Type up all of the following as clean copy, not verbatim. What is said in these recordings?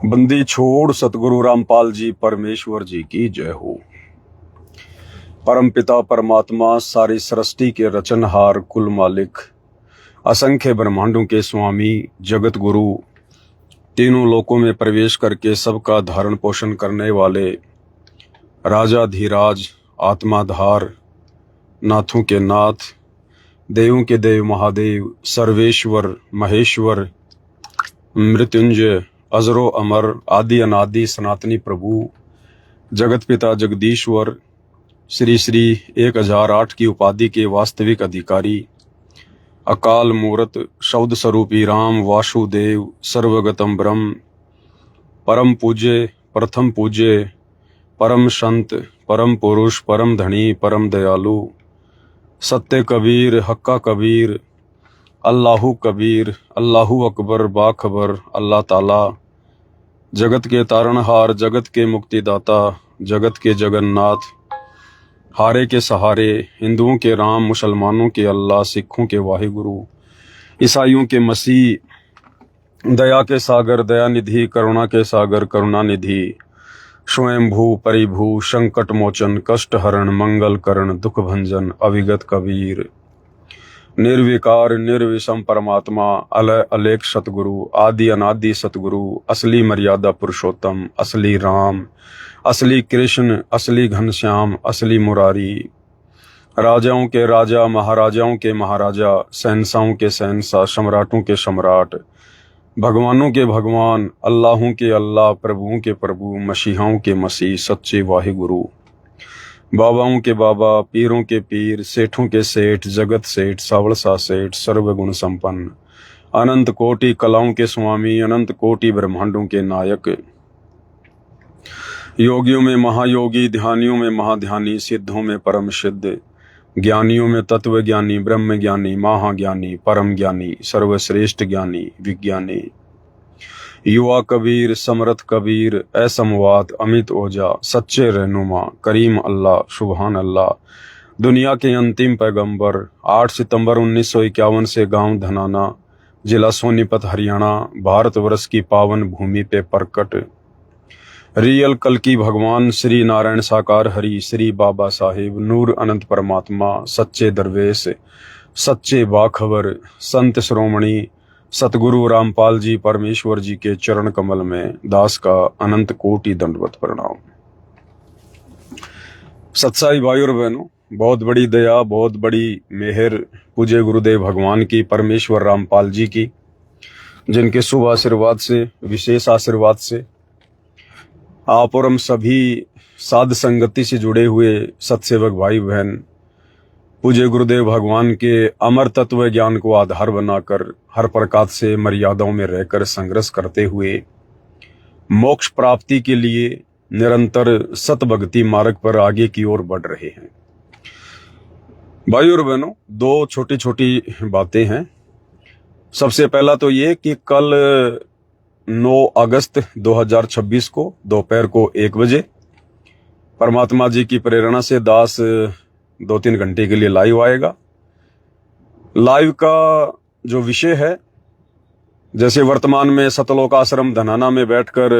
बंदी छोड़ सतगुरु रामपाल जी परमेश्वर जी की जय हो। परम पिता परमात्मा सारी सृष्टि के रचनहार कुल मालिक असंख्य ब्रह्मांडों के स्वामी जगत गुरु तीनों लोकों में प्रवेश करके सबका धारण पोषण करने वाले राजा धीराज आत्माधार नाथों के नाथ देवों के देव महादेव सर्वेश्वर महेश्वर मृत्युंजय अजरो अमर आदि अनादि सनातनी प्रभु जगत पिता जगदीश्वर श्री श्री 1008 की उपाधि के वास्तविक अधिकारी अकाल मूरत शब्द स्वरूपी राम वासुदेव सर्वगतम ब्रह्म परम पूज्य प्रथम पूज्य परम संत परम पुरुष परम धनी परम दयालु सत्य कबीर हक्का कबीर अल्लाहु कबीर अल्लाहु अकबर बाखबर अल्लाह ताला जगत के तारणहार जगत के मुक्तिदाता जगत के जगन्नाथ हारे के सहारे हिंदुओं के राम मुसलमानों के अल्लाह सिखों के वाहिगुरु ईसाइयों के मसीह दया के सागर दया निधि करुणा के सागर करुणा निधि स्वयंभू परिभू संकट मोचन कष्ट हरण मंगल करण दुख भंजन अविगत कबीर निर्विकार निर्विषम परमात्मा अलय अलेख सतगुरु आदि अनादि सतगुरु असली मर्यादा पुरुषोत्तम असली राम असली कृष्ण असली घनश्याम असली मुरारी राजाओं के राजा महाराजाओं के महाराजा शहंशाहों के शहंशाह सम्राटों के सम्राट भगवानों के भगवान अल्लाहों के अल्लाह प्रभुओं के प्रभु मसीहाओं के मसीह सच्चे वाहिगुरु बाबाओं के बाबा पीरों के पीर सेठों के सेठ जगत सेठ सावलसा सेठ सर्वगुण संपन्न अनंत कोटि कलाओं के स्वामी अनंत कोटि ब्रह्मांडों के नायक योगियों में महायोगी ध्यानियों में महाध्यानी सिद्धों में परम सिद्ध ज्ञानियों में तत्व ज्ञानी ब्रह्म ज्ञानी महाज्ञानी परम ज्ञानी सर्वश्रेष्ठ ज्ञानी विज्ञानी युवा कबीर समरथ कबीर असमवात अमित ओजा सच्चे रहनुमा करीम अल्लाह सुबहान अल्लाह दुनिया के अंतिम पैगंबर 8 सितंबर 1951 से गांव धनाना जिला सोनीपत हरियाणा भारतवर्ष की पावन भूमि पे प्रकट रियल कल की भगवान श्री नारायण साकार हरि श्री बाबा साहिब नूर अनंत परमात्मा सच्चे दरवेश सच्चे बाखबर संत श्रोमणी सतगुरु रामपाल जी परमेश्वर जी के चरण कमल में दास का अनंत कोटि दंडवत प्रणाम। सत्साई भाई और बहनों, बहुत बड़ी दया बहुत बड़ी मेहर पूज्य गुरुदेव भगवान की परमेश्वर रामपाल जी की, जिनके शुभ आशीर्वाद से विशेष आशीर्वाद से आप और हम सभी साध संगति से जुड़े हुए सत्सेवक भाई बहन पूज्य गुरुदेव भगवान के अमर तत्व ज्ञान को आधार बनाकर हर प्रकार से मर्यादाओं में रहकर संघर्ष करते हुए मोक्ष प्राप्ति के लिए निरंतर सत भक्ति मार्ग पर आगे की ओर बढ़ रहे हैं। भाई और बहनों, दो छोटी छोटी बातें हैं। सबसे पहला तो ये कि कल 9 अगस्त 2026 को दोपहर को 1 बजे परमात्मा जी की प्रेरणा से दास 2-3 घंटे के लिए लाइव आएगा। लाइव का जो विषय है, जैसे वर्तमान में सतलोक आश्रम धनाना में बैठकर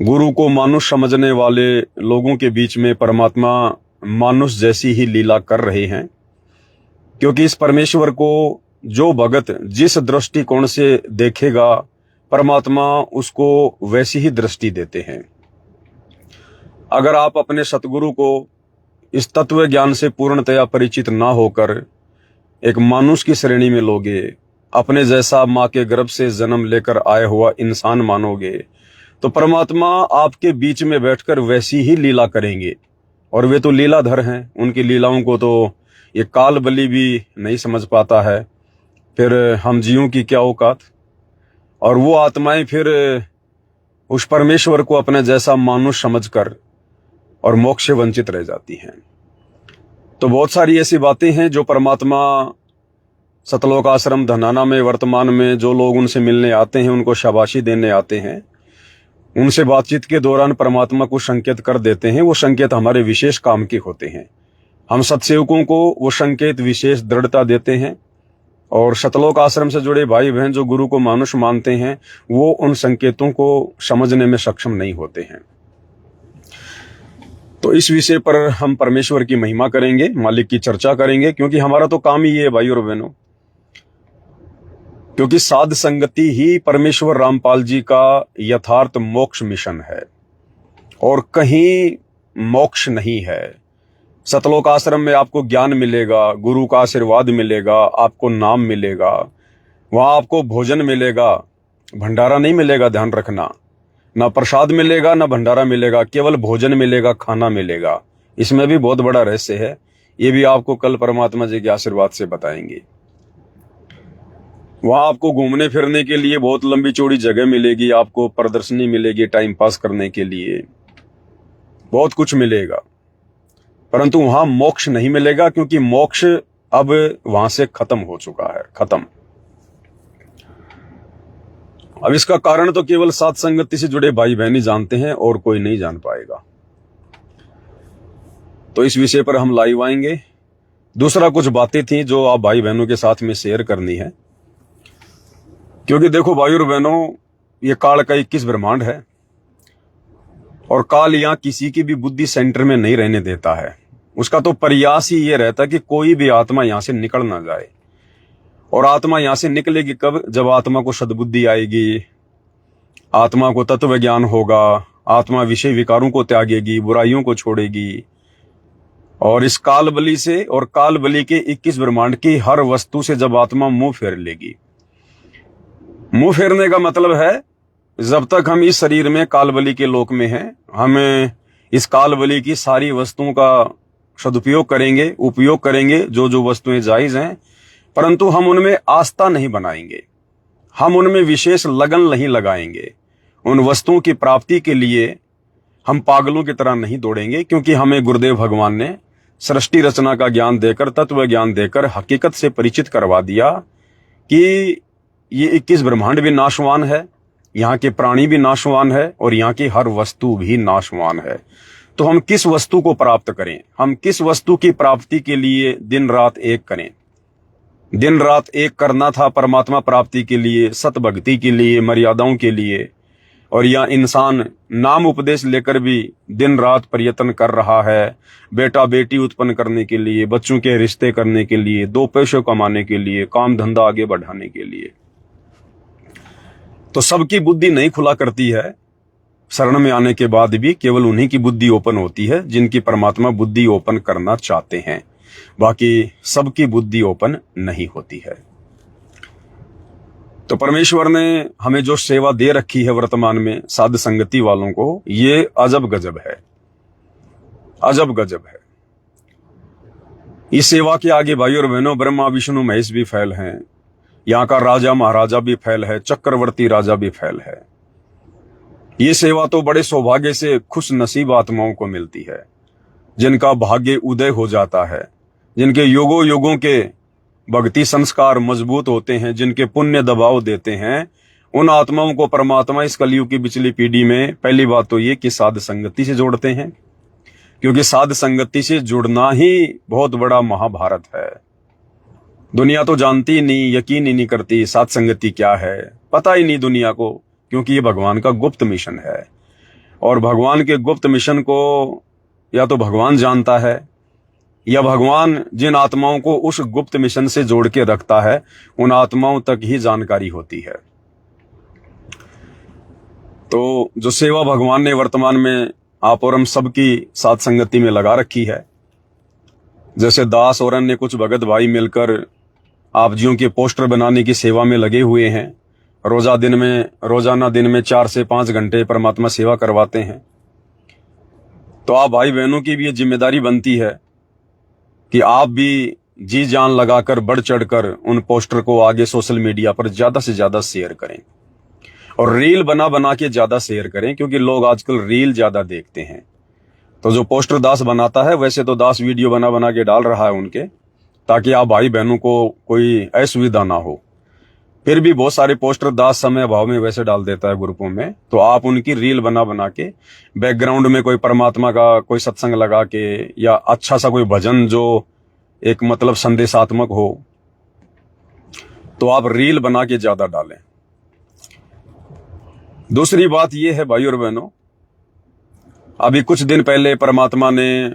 गुरु को मानुष समझने वाले लोगों के बीच में परमात्मा मानुष जैसी ही लीला कर रहे हैं, क्योंकि इस परमेश्वर को जो भगत जिस दृष्टिकोण से देखेगा परमात्मा उसको वैसी ही दृष्टि देते हैं। अगर आप अपने सतगुरु को इस तत्व ज्ञान से पूर्णतया परिचित ना होकर एक मानुष की श्रेणी में लोगे, अपने जैसा माँ के गर्भ से जन्म लेकर आया हुआ इंसान मानोगे, तो परमात्मा आपके बीच में बैठकर वैसी ही लीला करेंगे। और वे तो लीलाधर हैं, उनकी लीलाओं को तो ये काल बलि भी नहीं समझ पाता है, फिर हम जीवों की क्या औकात। और वो आत्माएं फिर उस परमेश्वर को अपने जैसा मानुष समझकर और मोक्ष से वंचित रह जाती हैं। तो बहुत सारी ऐसी बातें हैं जो परमात्मा सतलोक आश्रम धनाना में वर्तमान में जो लोग उनसे मिलने आते हैं, उनको शाबाशी देने आते हैं, उनसे बातचीत के दौरान परमात्मा को संकेत कर देते हैं। वो संकेत हमारे विशेष काम के होते हैं। हम सत्सेवकों को वो संकेत विशेष दृढ़ता देते हैं और शतलोक आश्रम से जुड़े भाई बहन जो गुरु को मानुष मानते हैं, वो उन संकेतों को समझने में सक्षम नहीं होते हैं। तो इस विषय पर हम परमेश्वर की महिमा करेंगे, मालिक की चर्चा करेंगे, क्योंकि हमारा तो काम ही ये है भाई और बहनों। क्योंकि साध संगति ही परमेश्वर रामपाल जी का यथार्थ मोक्ष मिशन है, और कहीं मोक्ष नहीं है। सतलोक आश्रम में आपको ज्ञान मिलेगा, गुरु का आशीर्वाद मिलेगा, आपको नाम मिलेगा, वहां आपको भोजन मिलेगा, भंडारा नहीं मिलेगा, ध्यान रखना। ना प्रसाद मिलेगा ना भंडारा मिलेगा, केवल भोजन मिलेगा, खाना मिलेगा। इसमें भी बहुत बड़ा रहस्य है, ये भी आपको कल परमात्मा जी के आशीर्वाद से बताएंगे। वहां आपको घूमने फिरने के लिए बहुत लंबी चौड़ी जगह मिलेगी, आपको प्रदर्शनी मिलेगी, टाइम पास करने के लिए बहुत कुछ मिलेगा, परंतु वहां मोक्ष नहीं मिलेगा, क्योंकि मोक्ष अब वहां से खत्म हो चुका है, खत्म। अब इसका कारण तो केवल साध संगति से जुड़े भाई बहन ही जानते हैं, और कोई नहीं जान पाएगा। तो इस विषय पर हम लाइव आएंगे। दूसरा कुछ बातें थी जो आप भाई बहनों के साथ में शेयर करनी है, क्योंकि देखो भाई और बहनों, ये काल का 21 ब्रह्मांड है, और काल यहां किसी की भी बुद्धि सेंटर में नहीं रहने देता है। उसका तो प्रयास ही ये रहता है कि कोई भी आत्मा यहां से निकल ना जाए। और आत्मा यहां से निकलेगी कब? जब आत्मा को सद्बुद्धि आएगी, आत्मा को तत्व ज्ञान होगा, आत्मा विषय विकारों को त्यागेगी, बुराइयों को छोड़ेगी, और इस काल बलि से और काल बलि के 21 ब्रह्मांड की हर वस्तु से जब आत्मा मुंह फेर लेगी। मुंह फेरने का मतलब है, जब तक हम इस शरीर में कालबली के लोक में हैं, हम इस कालबली की सारी वस्तुओं का सदुपयोग करेंगे, उपयोग करेंगे, जो जो वस्तुएं जायज हैं, परंतु हम उनमें आस्था नहीं बनाएंगे, हम उनमें विशेष लगन नहीं लगाएंगे। उन वस्तुओं की प्राप्ति के लिए हम पागलों की तरह नहीं दौड़ेंगे, क्योंकि हमें गुरुदेव भगवान ने सृष्टि रचना का ज्ञान देकर, तत्व ज्ञान देकर हकीकत से परिचित करवा दिया कि ये 21 ब्रह्मांड भी नाशवान है, यहाँ के प्राणी भी नाशवान है, और यहाँ की हर वस्तु भी नाशवान है। तो हम किस वस्तु को प्राप्त करें? हम किस वस्तु की प्राप्ति के लिए दिन रात एक करें? दिन रात एक करना था परमात्मा प्राप्ति के लिए, सत भक्ति के लिए, मर्यादाओं के लिए। और यह इंसान नाम उपदेश लेकर भी दिन रात प्रयत्न कर रहा है, बेटा बेटी उत्पन्न करने के लिए, बच्चों के रिश्ते करने के लिए, 2 पैसे कमाने के लिए, काम धंधा आगे बढ़ाने के लिए। तो सबकी बुद्धि नहीं खुला करती है। शरण में आने के बाद भी केवल उन्हीं की बुद्धि ओपन होती है जिनकी परमात्मा बुद्धि ओपन करना चाहते हैं, बाकी सबकी बुद्धि ओपन नहीं होती है। तो परमेश्वर ने हमें जो सेवा दे रखी है वर्तमान में साध संगति वालों को, ये अजब गजब है, अजब गजब है। इस सेवा के आगे भाई और बहनों, ब्रह्मा विष्णु महेश भी फैल हैं, यहाँ का राजा महाराजा भी फैल है, चक्रवर्ती राजा भी फैल है। ये सेवा तो बड़े सौभाग्य से खुश नसीब आत्माओं को मिलती है, जिनका भाग्य उदय हो जाता है, जिनके युगों युगों के भक्ति संस्कार मजबूत होते हैं, जिनके पुण्य दबाव देते हैं। उन आत्माओं को परमात्मा इस कलयुग की पिछली पीढ़ी में पहली बात तो ये कि साध संगति से जोड़ते हैं, क्योंकि साध संगति से जुड़ना ही बहुत बड़ा महाभारत है। दुनिया तो जानती ही नहीं, यकीन ही नहीं करती साध संगति क्या है, पता ही नहीं दुनिया को, क्योंकि ये भगवान का गुप्त मिशन है। और भगवान के गुप्त मिशन को या तो भगवान जानता है, या भगवान जिन आत्माओं को उस गुप्त मिशन से जोड़ के रखता है, उन आत्माओं तक ही जानकारी होती है। तो जो सेवा भगवान ने वर्तमान में आप और हम सबकी साथ संगति में लगा रखी है, जैसे दास और अन्य कुछ भगत भाई मिलकर आप जियों के पोस्टर बनाने की सेवा में लगे हुए हैं, रोजाना दिन में 4 से 5 घंटे परमात्मा सेवा करवाते हैं। तो आप भाई बहनों की भी ये जिम्मेदारी बनती है कि आप भी जी जान लगाकर बढ़ चढ़कर उन पोस्टर को आगे सोशल मीडिया पर ज्यादा से ज्यादा शेयर करें, और रील बना बना के ज्यादा शेयर करें, क्योंकि लोग आजकल रील ज्यादा देखते हैं। तो जो पोस्टर दास बनाता है, वैसे तो दास वीडियो बना बना के डाल रहा है उनके, ताकि आप भाई बहनों को कोई असुविधा ना हो। फिर भी बहुत सारे पोस्टर दास समय अभाव में वैसे डाल देता है ग्रुपों में, तो आप उनकी रील बना बना के बैकग्राउंड में कोई परमात्मा का कोई सत्संग लगा के, या अच्छा सा कोई भजन जो एक मतलब संदेशात्मक हो, तो आप रील बना के ज्यादा डालें। दूसरी बात यह है भाइयों और बहनों, अभी कुछ दिन पहले परमात्मा ने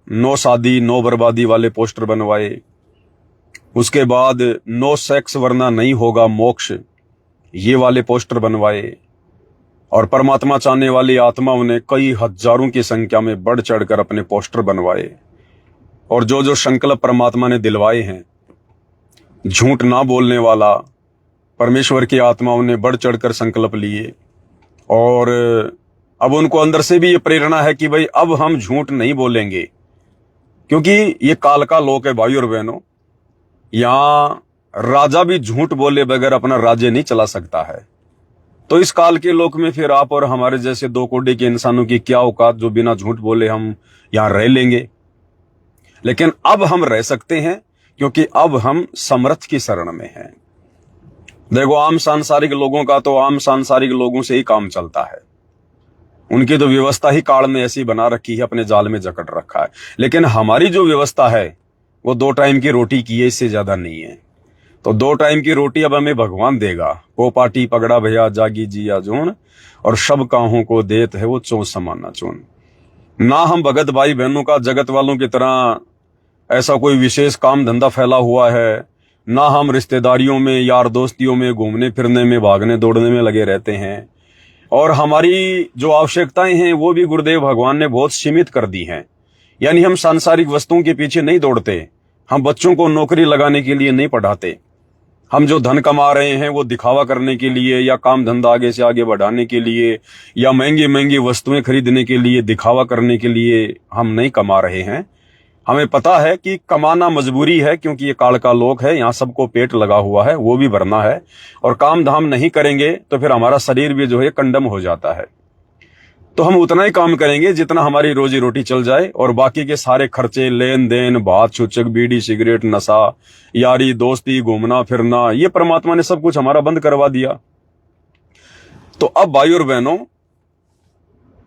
नो शादी नो बर्बादी वाले पोस्टर बनवाए, उसके बाद नो सेक्स वरना नहीं होगा मोक्ष ये वाले पोस्टर बनवाए, और परमात्मा चाहने वाली आत्माओं ने कई हजारों की संख्या में बढ़ चढ़कर अपने पोस्टर बनवाए। और जो जो संकल्प परमात्मा ने दिलवाए हैं, झूठ ना बोलने वाला परमेश्वर की आत्माओं ने बढ़ चढ़कर संकल्प लिए, और अब उनको अंदर से भी ये प्रेरणा है कि भाई अब हम झूठ नहीं बोलेंगे, क्योंकि ये काल का लोक है भाई और बहनों। यहां राजा भी झूठ बोले बगैर अपना राज्य नहीं चला सकता है। तो इस काल के लोक में फिर आप और हमारे जैसे दो कोड़े के इंसानों की क्या औकात जो बिना झूठ बोले हम यहां रह लेंगे। लेकिन अब हम रह सकते हैं, क्योंकि अब हम समर्थ की शरण में हैं। देखो, आम सांसारिक लोगों का तो आम सांसारिक लोगों से ही काम चलता है, उनकी तो व्यवस्था ही काल ने ऐसी बना रखी है, अपने जाल में जकड़ रखा है। लेकिन हमारी जो व्यवस्था है वो 2 टाइम की रोटी की है, इससे ज्यादा नहीं है। तो 2 टाइम की रोटी अब हमें भगवान देगा। को पाटी पगड़ा भैया जागी जिया जोन, और सब काहों को देत है वो चो समाना चोन। ना हम भगत भाई बहनों का जगत वालों की तरह ऐसा कोई विशेष काम धंधा फैला हुआ है, ना हम रिश्तेदारियों में यार दोस्तियों में घूमने फिरने में भागने दौड़ने में लगे रहते हैं। और हमारी जो आवश्यकताएं हैं वो भी गुरुदेव भगवान ने बहुत सीमित कर दी हैं। यानी हम सांसारिक वस्तुओं के पीछे नहीं दौड़ते, हम बच्चों को नौकरी लगाने के लिए नहीं पढ़ाते, हम जो धन कमा रहे हैं वो दिखावा करने के लिए या काम धंधा आगे से आगे बढ़ाने के लिए या महंगी महंगी वस्तुएं खरीदने के लिए दिखावा करने के लिए हम नहीं कमा रहे हैं। हमें पता है कि कमाना मजबूरी है, क्योंकि ये काल का लोक है, यहाँ सबको पेट लगा हुआ है, वो भी भरना है। और काम धाम नहीं करेंगे तो फिर हमारा शरीर भी जो है कंडम हो जाता है। तो हम उतना ही काम करेंगे जितना हमारी रोजी रोटी चल जाए, और बाकी के सारे खर्चे, लेन देन, बात छुचक, बीड़ी सिगरेट, नशा, यारी दोस्ती, घूमना फिरना, ये परमात्मा ने सब कुछ हमारा बंद करवा दिया। तो अब भाई और बहनों,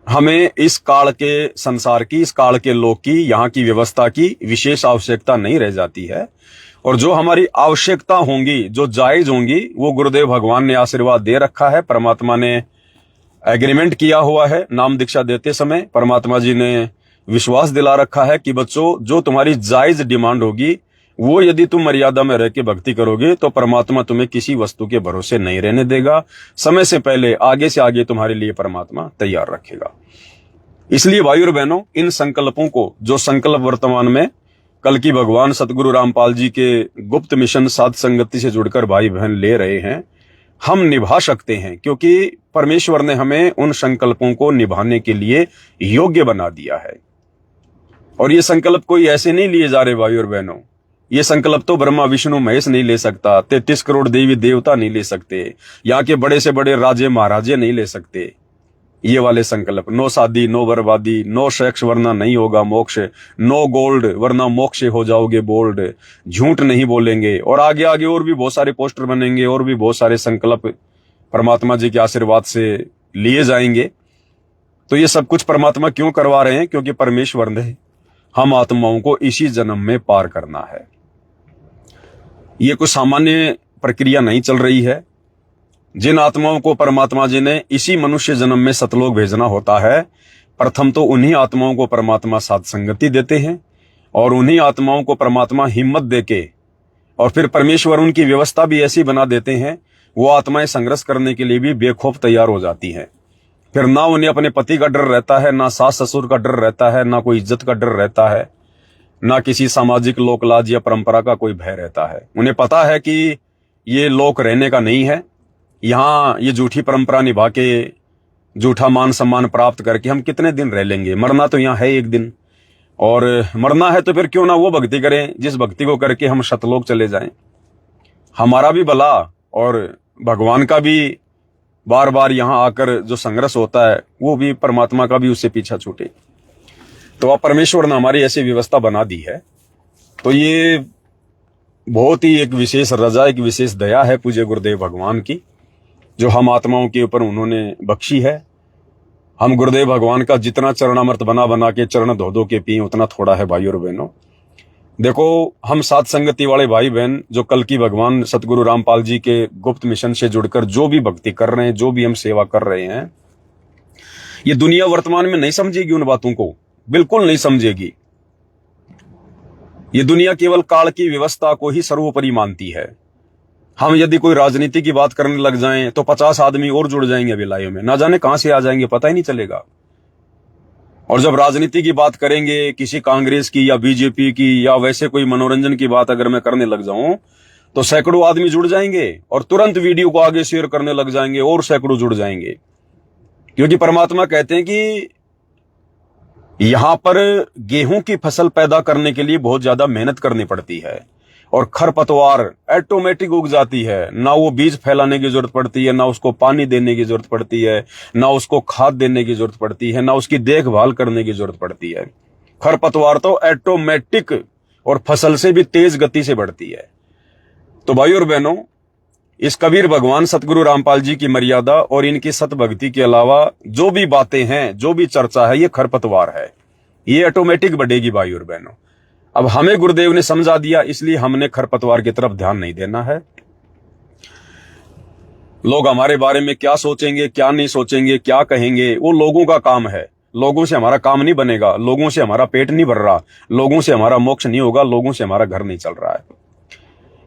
हमें इस काल के संसार की, इस काल के लोक की, यहाँ की व्यवस्था की विशेष आवश्यकता नहीं रह जाती है। और जो हमारी आवश्यकता होंगी, जो जायज होंगी, वो गुरुदेव भगवान ने आशीर्वाद दे रखा है। परमात्मा ने एग्रीमेंट किया हुआ है। नाम दीक्षा देते समय परमात्मा जी ने विश्वास दिला रखा है कि बच्चों, जो तुम्हारी जायज डिमांड होगी वो यदि तुम मर्यादा में रह के भक्ति करोगे तो परमात्मा तुम्हें किसी वस्तु के भरोसे नहीं रहने देगा। समय से पहले, आगे से आगे तुम्हारे लिए परमात्मा तैयार रखेगा। इसलिए भाई और बहनों, इन संकल्पों को, जो संकल्प वर्तमान में कल की भगवान सतगुरु रामपाल जी के गुप्त मिशन साध संगति से जुड़कर भाई बहन ले रहे हैं, हम निभा सकते हैं, क्योंकि परमेश्वर ने हमें उन संकल्पों को निभाने के लिए योग्य बना दिया है। और ये संकल्प कोई ऐसे नहीं लिए जा रहे भाई और बहनों, ये संकल्प तो ब्रह्मा विष्णु महेश नहीं ले सकता, 33 करोड़ देवी देवता नहीं ले सकते, यहाँ के बड़े से बड़े राजे महाराजे नहीं ले सकते। ये वाले संकल्प, नो शादी नो बर्बादी, नो सेक्स वरना नहीं होगा मोक्ष, नो गोल्ड वरना मोक्ष हो जाओगे बोल्ड, झूठ नहीं बोलेंगे, और आगे आगे और भी बहुत सारे पोस्टर बनेंगे, और भी बहुत सारे संकल्प परमात्मा जी के आशीर्वाद से लिए जाएंगे। तो ये सब कुछ परमात्मा क्यों करवा रहे हैं? क्योंकि परमेश्वर ने हम आत्माओं को इसी जन्म में पार करना है। ये कोई सामान्य प्रक्रिया नहीं चल रही है। जिन आत्माओं को परमात्मा जी ने इसी मनुष्य जन्म में सतलोक भेजना होता है, प्रथम तो उन्हीं आत्माओं को परमात्मा साध संगति देते हैं, और उन्हीं आत्माओं को परमात्मा हिम्मत देके, और फिर परमेश्वर उनकी व्यवस्था भी ऐसी बना देते हैं, वो आत्माएं संघर्ष करने के लिए भी बेखौफ तैयार हो जाती हैं। फिर ना उन्हें अपने पति का डर रहता है, ना सास ससुर का डर रहता है, ना कोई इज्जत का डर रहता है, ना किसी सामाजिक लोकलाज या परंपरा का कोई भय रहता है। उन्हें पता है कि ये लोक रहने का नहीं है, यहाँ ये झूठी परंपरा निभा के, झूठा मान सम्मान प्राप्त करके हम कितने दिन रह लेंगे। मरना तो यहाँ है एक दिन, और मरना है तो फिर क्यों ना वो भक्ति करें जिस भक्ति को करके हम शतलोक चले जाएं। हमारा भी भला और भगवान का भी बार बार यहाँ आकर जो संघर्ष होता है, वो भी परमात्मा का भी उससे पीछा छूटे। तो अब परमेश्वर ने हमारी ऐसी व्यवस्था बना दी है। तो ये बहुत ही एक विशेष रजा, एक विशेष दया है पूज्य गुरुदेव भगवान की, जो हम आत्माओं के ऊपर उन्होंने बख्शी है। हम गुरुदेव भगवान का जितना चरणामृत बना बना के, चरण धो धो के पिए, उतना थोड़ा है भाई और बहनों। देखो, हम सात संगति वाले भाई बहन जो कल की भगवान सतगुरु रामपाल जी के गुप्त मिशन से जुड़कर जो भी भक्ति कर रहे हैं, जो भी हम सेवा कर रहे हैं, ये दुनिया वर्तमान में नहीं समझेगी उन बातों को, बिल्कुल नहीं समझेगी। ये दुनिया केवल काल की व्यवस्था को ही सर्वोपरि मानती है। हम यदि कोई राजनीति की बात करने लग जाएं तो 50 आदमी और जुड़ जाएंगे अभी लाइव में, ना जाने कहां से आ जाएंगे, पता ही नहीं चलेगा। और जब राजनीति की बात करेंगे, किसी कांग्रेस की या बीजेपी की या वैसे कोई मनोरंजन की बात अगर मैं करने लग जाऊं तो सैकड़ों आदमी जुड़ जाएंगे और तुरंत वीडियो को आगे शेयर करने लग जाएंगे और सैकड़ों जुड़ जाएंगे। क्योंकि परमात्मा कहते हैं कि यहां पर गेहूं की फसल पैदा करने के लिए बहुत ज्यादा मेहनत करनी पड़ती है और खरपतवार ऑटोमेटिक उग जाती है। ना वो बीज फैलाने की जरूरत पड़ती है, ना उसको पानी देने की जरूरत पड़ती है, ना उसको खाद देने की जरूरत पड़ती है, ना उसकी देखभाल करने की जरूरत पड़ती है। खरपतवार तो ऑटोमेटिक और फसल से भी तेज गति से बढ़ती है। तो भाई और बहनों, इस कबीर भगवान सतगुरु रामपाल जी की मर्यादा और इनकी सतभक्ति के अलावा जो भी बातें हैं, जो भी चर्चा है, ये खरपतवार है, ये ऑटोमेटिक बढ़ेगी भाई और बहनों। अब हमें गुरुदेव ने समझा दिया, इसलिए हमने खरपतवार की तरफ ध्यान नहीं देना है। लोग हमारे बारे में क्या सोचेंगे, क्या नहीं सोचेंगे, क्या कहेंगे, वो लोगों का काम है। लोगों से हमारा काम नहीं बनेगा, लोगों से हमारा पेट नहीं भर रहा, लोगों से हमारा मोक्ष नहीं होगा, लोगों से हमारा घर नहीं चल रहा है।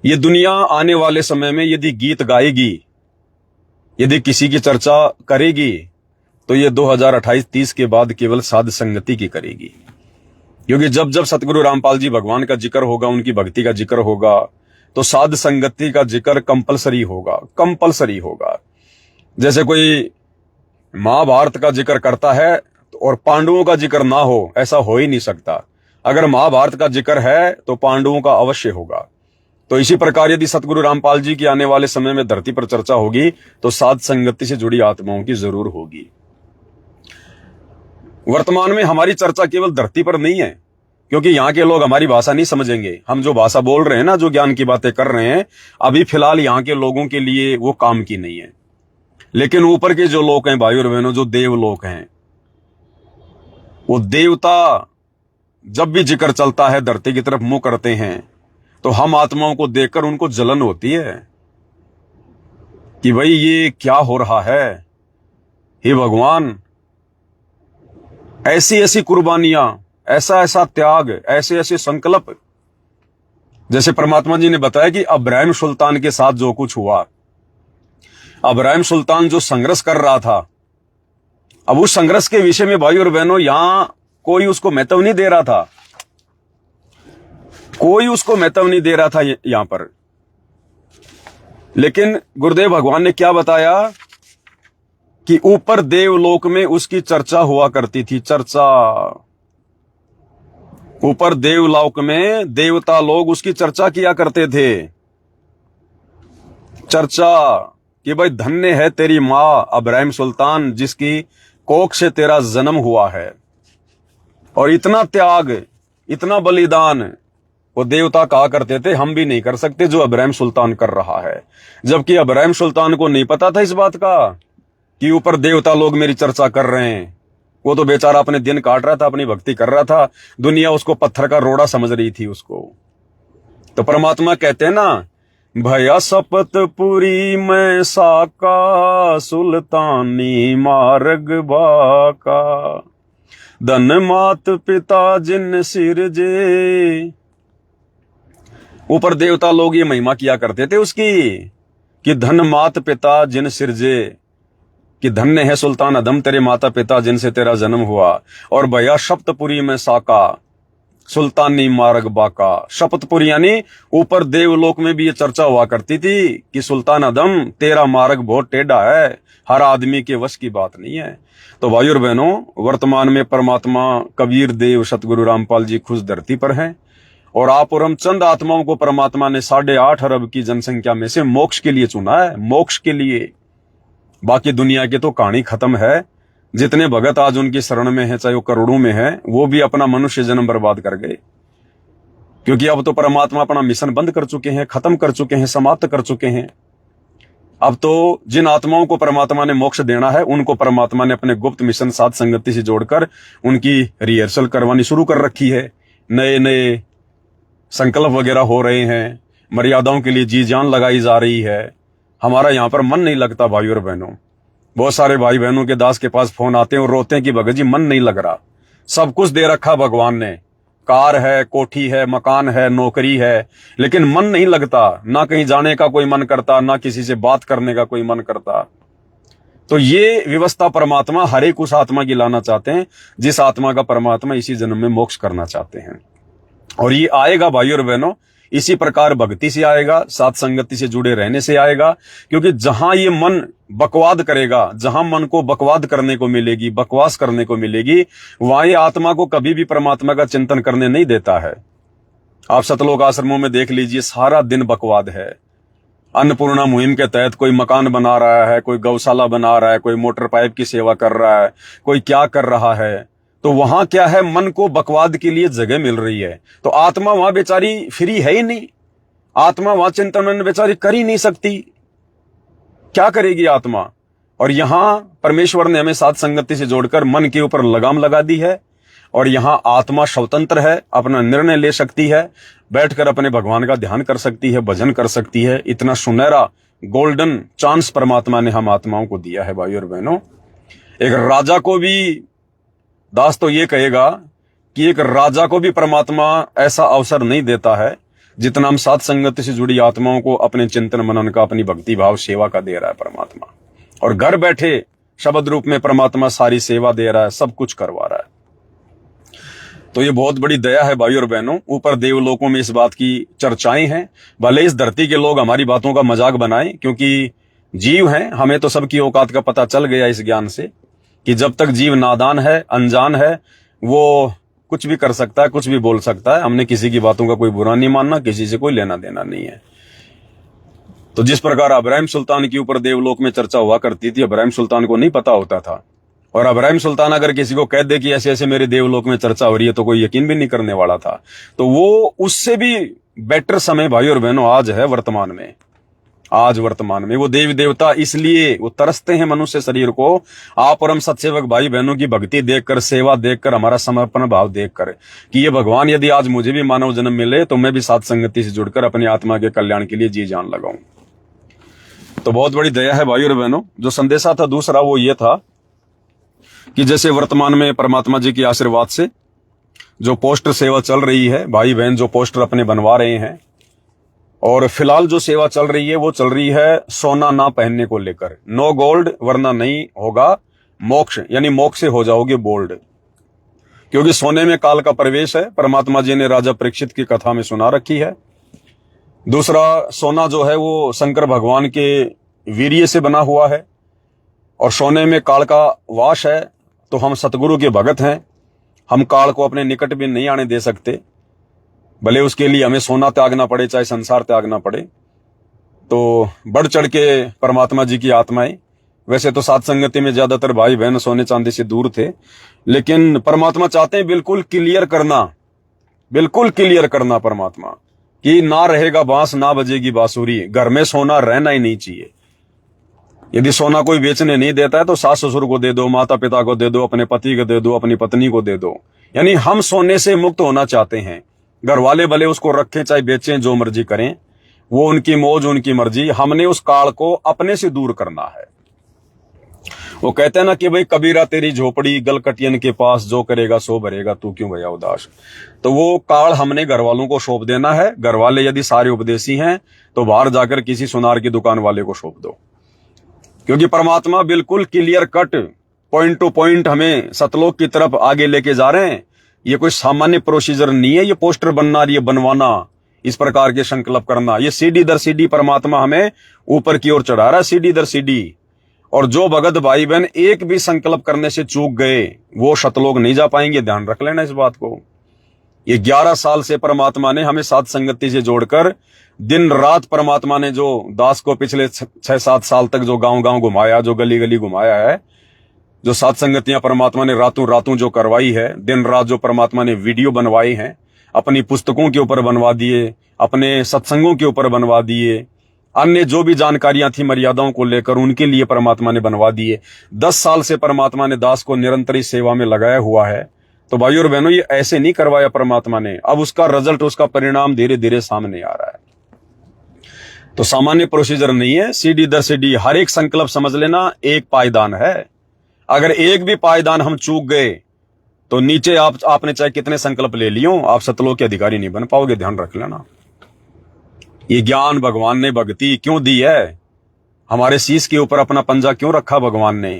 ये दुनिया आने वाले समय में यदि गीत गाएगी, यदि किसी की चर्चा करेगी, तो ये 2028-30 के बाद केवल साध संगति की करेगी। क्योंकि जब जब सतगुरु रामपाल जी भगवान का जिक्र होगा, उनकी भक्ति का जिक्र होगा, तो साध संगति का जिक्र कंपलसरी होगा, कंपलसरी होगा। जैसे कोई महाभारत का जिक्र करता है और पांडवों का जिक्र ना हो, ऐसा हो ही नहीं सकता। अगर महाभारत का जिक्र है तो पांडवों का अवश्य होगा। तो इसी प्रकार यदि सतगुरु रामपाल जी की आने वाले समय में धरती पर चर्चा होगी तो साध संगति से जुड़ी आत्माओं की जरूर होगी। वर्तमान में हमारी चर्चा केवल धरती पर नहीं है, क्योंकि यहाँ के लोग हमारी भाषा नहीं समझेंगे। हम जो भाषा बोल रहे हैं ना, जो ज्ञान की बातें कर रहे हैं, अभी फिलहाल यहाँ के लोगों के लिए वो काम की नहीं है। लेकिन ऊपर के जो लोग हैं भाई और बहनों, जो देव लोग हैं, वो देवता जब भी जिक्र चलता है धरती की तरफ मुंह करते हैं तो हम आत्माओं को देखकर उनको जलन होती है कि भाई ये क्या हो रहा है। हे भगवान, ऐसी ऐसी कुर्बानियां, ऐसा ऐसा त्याग, ऐसे ऐसे संकल्प, जैसे परमात्मा जी ने बताया कि अब्राहिम सुल्तान के साथ जो कुछ हुआ, अब्राहिम सुल्तान जो संघर्ष कर रहा था, अब उस संघर्ष के विषय में भाई और बहनों यहां कोई उसको महत्व नहीं दे रहा था, कोई उसको महत्व नहीं दे रहा था यहां पर। लेकिन गुरुदेव भगवान ने क्या बताया कि ऊपर देवलोक में उसकी चर्चा हुआ करती थी। चर्चा ऊपर देवलोक में देवता लोग उसकी चर्चा किया करते थे। चर्चा कि भाई धन्य है तेरी मां अब्राहिम सुल्तान, जिसकी कोख से तेरा जन्म हुआ है। और इतना त्याग, इतना बलिदान वो देवता कहा करते थे, हम भी नहीं कर सकते जो अब्राहिम सुल्तान कर रहा है। जबकि अब्राहिम सुल्तान को नहीं पता था इस बात का कि ऊपर देवता लोग मेरी चर्चा कर रहे हैं। वो तो बेचारा अपने दिन काट रहा था, अपनी भक्ति कर रहा था, दुनिया उसको पत्थर का रोड़ा समझ रही थी उसको। तो परमात्मा कहते हैं ना, भया शपथपुरी में साका, सुल्तानी मार्ग बाका, धन मात पिता जिन सिरजे। ऊपर देवता लोग ये महिमा किया करते थे उसकी कि धन मात पिता जिन सिरजे, कि धन्य है सुल्तान अदम तेरे माता पिता जिनसे तेरा जन्म हुआ। और भैया शपथपुरी में साका, सुल्तानी मार्ग बाका। शपथपुरी यानी ऊपर देवलोक में भी ये चर्चा हुआ करती थी कि सुल्तान अदम तेरा मार्ग बहुत टेढ़ा है, हर आदमी के वश की बात नहीं है। तो भाई और बहनों, वर्तमान में परमात्मा कबीर देव सतगुरु रामपाल जी खुद धरती पर हैं और आप और हम चंद आत्माओं को परमात्मा ने 8.5 अरब की जनसंख्या में से मोक्ष के लिए चुना है, मोक्ष के लिए। बाकी दुनिया की तो कहानी खत्म है। जितने भगत आज उनकी शरण में है, चाहे वो करोड़ों में है, वो भी अपना मनुष्य जन्म बर्बाद कर गए, क्योंकि अब तो परमात्मा अपना मिशन बंद कर चुके हैं, खत्म कर चुके हैं, समाप्त कर चुके हैं। अब तो जिन आत्माओं को परमात्मा ने मोक्ष देना है, उनको परमात्मा ने अपने गुप्त मिशन साध संगति से जोड़कर उनकी रिहर्सल करवानी शुरू कर रखी है। नए नए संकल्प वगैरह हो रहे हैं, मर्यादाओं के लिए जी जान लगाई जा रही है, हमारा यहाँ पर मन नहीं लगता भाई और बहनों। बहुत सारे भाई बहनों के दास के पास फोन आते हैं और रोते हैं कि भगत जी मन नहीं लग रहा, सब कुछ दे रखा भगवान ने, कार है, कोठी है, मकान है, नौकरी है, लेकिन मन नहीं लगता, ना कहीं जाने का कोई मन करता, ना किसी से बात करने का कोई मन करता। तो ये व्यवस्था परमात्मा हर एक उस आत्मा की लाना चाहते हैं जिस आत्मा का परमात्मा इसी जन्म में मोक्ष करना चाहते हैं। और ये आएगा भाई और बहनों इसी प्रकार भक्ति से आएगा, साथ संगति से जुड़े रहने से आएगा। क्योंकि जहां ये मन बकवाद करेगा, जहां मन को बकवाद करने को मिलेगी, बकवास करने को मिलेगी, वहां ये आत्मा को कभी भी परमात्मा का चिंतन करने नहीं देता है। आप सतलोक आश्रमों में देख लीजिए, सारा दिन बकवाद है। अन्नपूर्णा मुहिम के तहत कोई मकान बना रहा है, कोई गौशाला बना रहा है, कोई मोटर पाइप की सेवा कर रहा है, कोई क्या कर रहा है। तो वहां क्या है, मन को बकवाद के लिए जगह मिल रही है। तो आत्मा वहां बेचारी फ्री है ही नहीं, आत्मा वहां चिंतन बेचारी कर ही नहीं सकती, क्या करेगी आत्मा। और यहां परमेश्वर ने हमें साथ संगति से जोड़कर मन के ऊपर लगाम लगा दी है, और यहां आत्मा स्वतंत्र है, अपना निर्णय ले सकती है, बैठकर अपने भगवान का ध्यान कर सकती है, भजन कर सकती है। इतना सुनहरा गोल्डन चांस परमात्मा ने हम आत्माओं को दिया है भाई और बहनों। एक राजा को भी, दास तो ये कहेगा कि एक राजा को भी परमात्मा ऐसा अवसर नहीं देता है जितना हम साथ संगति से जुड़ी आत्माओं को अपने चिंतन मनन का, अपनी भक्ति भाव सेवा का दे रहा है परमात्मा। और घर बैठे शब्द रूप में परमात्मा सारी सेवा दे रहा है, सब कुछ करवा रहा है। तो ये बहुत बड़ी दया है भाई और बहनों। ऊपर देवलोकों में इस बात की चर्चाएं हैं, भले इस धरती के लोग हमारी बातों का मजाक बनाएं, क्योंकि जीव हैं, हमें तो सबकी औकात का पता चल गया इस ज्ञान से कि जब तक जीव नादान है, अनजान है, वो कुछ भी कर सकता है, कुछ भी बोल सकता है। हमने किसी की बातों का कोई बुरा नहीं मानना, किसी से कोई लेना देना नहीं है। तो जिस प्रकार अब्राहिम सुल्तान के ऊपर देवलोक में चर्चा हुआ करती थी, अब्राहिम सुल्तान को नहीं पता होता था। और अब्राहिम सुल्तान अगर किसी को कह दे कि ऐसे ऐसे मेरे देवलोक में चर्चा हो रही है, तो कोई यकीन भी नहीं करने वाला था। तो वो उससे भी बेटर समय भाई और बहनों आज है, वर्तमान में। आज वर्तमान में वो देवी देवता इसलिए वो तरसते हैं मनुष्य शरीर को, आप और हम सत्सेवक भाई बहनों की भक्ति देखकर, सेवा देखकर, हमारा समर्पण भाव देखकर, कि ये भगवान यदि आज मुझे भी मानव जन्म मिले तो मैं भी साथ संगति से जुड़कर अपनी आत्मा के कल्याण के लिए जी जान लगाऊं। तो बहुत बड़ी दया है भाई और बहनों। जो संदेशा था दूसरा वो ये था कि जैसे वर्तमान में परमात्मा जी के आशीर्वाद से जो पोस्टर सेवा चल रही है, भाई बहन जो पोस्टर अपने बनवा रहे हैं, और फिलहाल जो सेवा चल रही है वो चल रही है सोना ना पहनने को लेकर। नो गोल्ड वरना नहीं होगा मोक्ष, यानी मोक्ष से हो जाओगे बोल्ड। क्योंकि सोने में काल का प्रवेश है, परमात्मा जी ने राजा परीक्षित की कथा में सुना रखी है। दूसरा, सोना जो है वो शंकर भगवान के वीर्य से बना हुआ है, और सोने में काल का वास है। तो हम सतगुरु के भगत हैं, हम काल को अपने निकट भी नहीं आने दे सकते, भले उसके लिए हमें सोना त्यागना पड़े, चाहे संसार त्यागना पड़े। तो बढ़ चढ़ के परमात्मा जी की आत्माएं, वैसे तो साथ संगति में ज्यादातर भाई बहन सोने चांदी से दूर थे, लेकिन परमात्मा चाहते हैं बिल्कुल क्लियर करना, बिल्कुल क्लियर करना परमात्मा, कि ना रहेगा बांस ना बजेगी बांसुरी, घर में सोना रहना ही नहीं चाहिए। यदि सोना कोई बेचने नहीं देता है तो सास ससुर को दे दो, माता पिता को दे दो, अपने पति को दे दो, अपनी पत्नी को दे दो। यानी हम सोने से मुक्त होना चाहते हैं। घर वाले भले उसको रखें चाहे बेचें, जो मर्जी करें, वो उनकी मौज उनकी मर्जी। हमने उस काल को अपने से दूर करना है। वो कहते हैं ना कि भाई कबीरा तेरी झोपड़ी गलकटियन के पास, जो करेगा सो भरेगा, तू क्यों भैया उदास। तो वो काल हमने घर वालों को सौंप देना है। घर वाले यदि सारे उपदेशी हैं तो बाहर जाकर किसी सुनार की दुकान वाले को सौंप दो, क्योंकि परमात्मा बिल्कुल clear cut point two point हमें सतलोक की तरफ आगे लेके जा रहे हैं। ये कोई सामान्य प्रोसीजर नहीं है, ये पोस्टर बनना, ये बनवाना, इस प्रकार के संकल्प करना, ये सीढ़ी दर सीढ़ी परमात्मा हमें ऊपर की ओर चढ़ा रहा है, सीढ़ी दर सीढ़ी। और जो भगत भाई बहन एक भी संकल्प करने से चूक गए वो सतलोक नहीं जा पाएंगे, ध्यान रख लेना इस बात को। ये 11 साल से परमात्मा ने हमें साथ संगति से जोड़कर दिन रात परमात्मा ने जो दास को पिछले 6-7 साल तक जो गांव गांव घुमाया, जो गली गली घुमाया है, जो साथ संगतियां परमात्मा ने रातों रातों जो करवाई है, दिन रात जो परमात्मा ने वीडियो बनवाई हैं, अपनी पुस्तकों के ऊपर बनवा दिए, अपने सत्संगों के ऊपर बनवा दिए, अन्य जो भी जानकारियां थी मर्यादाओं को लेकर उनके लिए परमात्मा ने बनवा दिए। 10 साल से परमात्मा ने दास को निरंतर सेवा में लगाया हुआ है। तो भाइयों और बहनों, ये ऐसे नहीं करवाया परमात्मा ने, अब उसका रिजल्ट, उसका परिणाम धीरे धीरे सामने आ रहा है। तो सामान्य प्रोसीजर नहीं है, सीढ़ी दर सीढ़ी हर एक संकल्प समझ लेना एक पायदान है। अगर एक भी पायदान हम चूक गए तो नीचे आपने चाहे कितने संकल्प ले लियो, आप सतलोक के अधिकारी नहीं बन पाओगे, ध्यान रख लेना। ये ज्ञान भगवान ने, भक्ति क्यों दी है, हमारे शीश के ऊपर अपना पंजा क्यों रखा भगवान ने,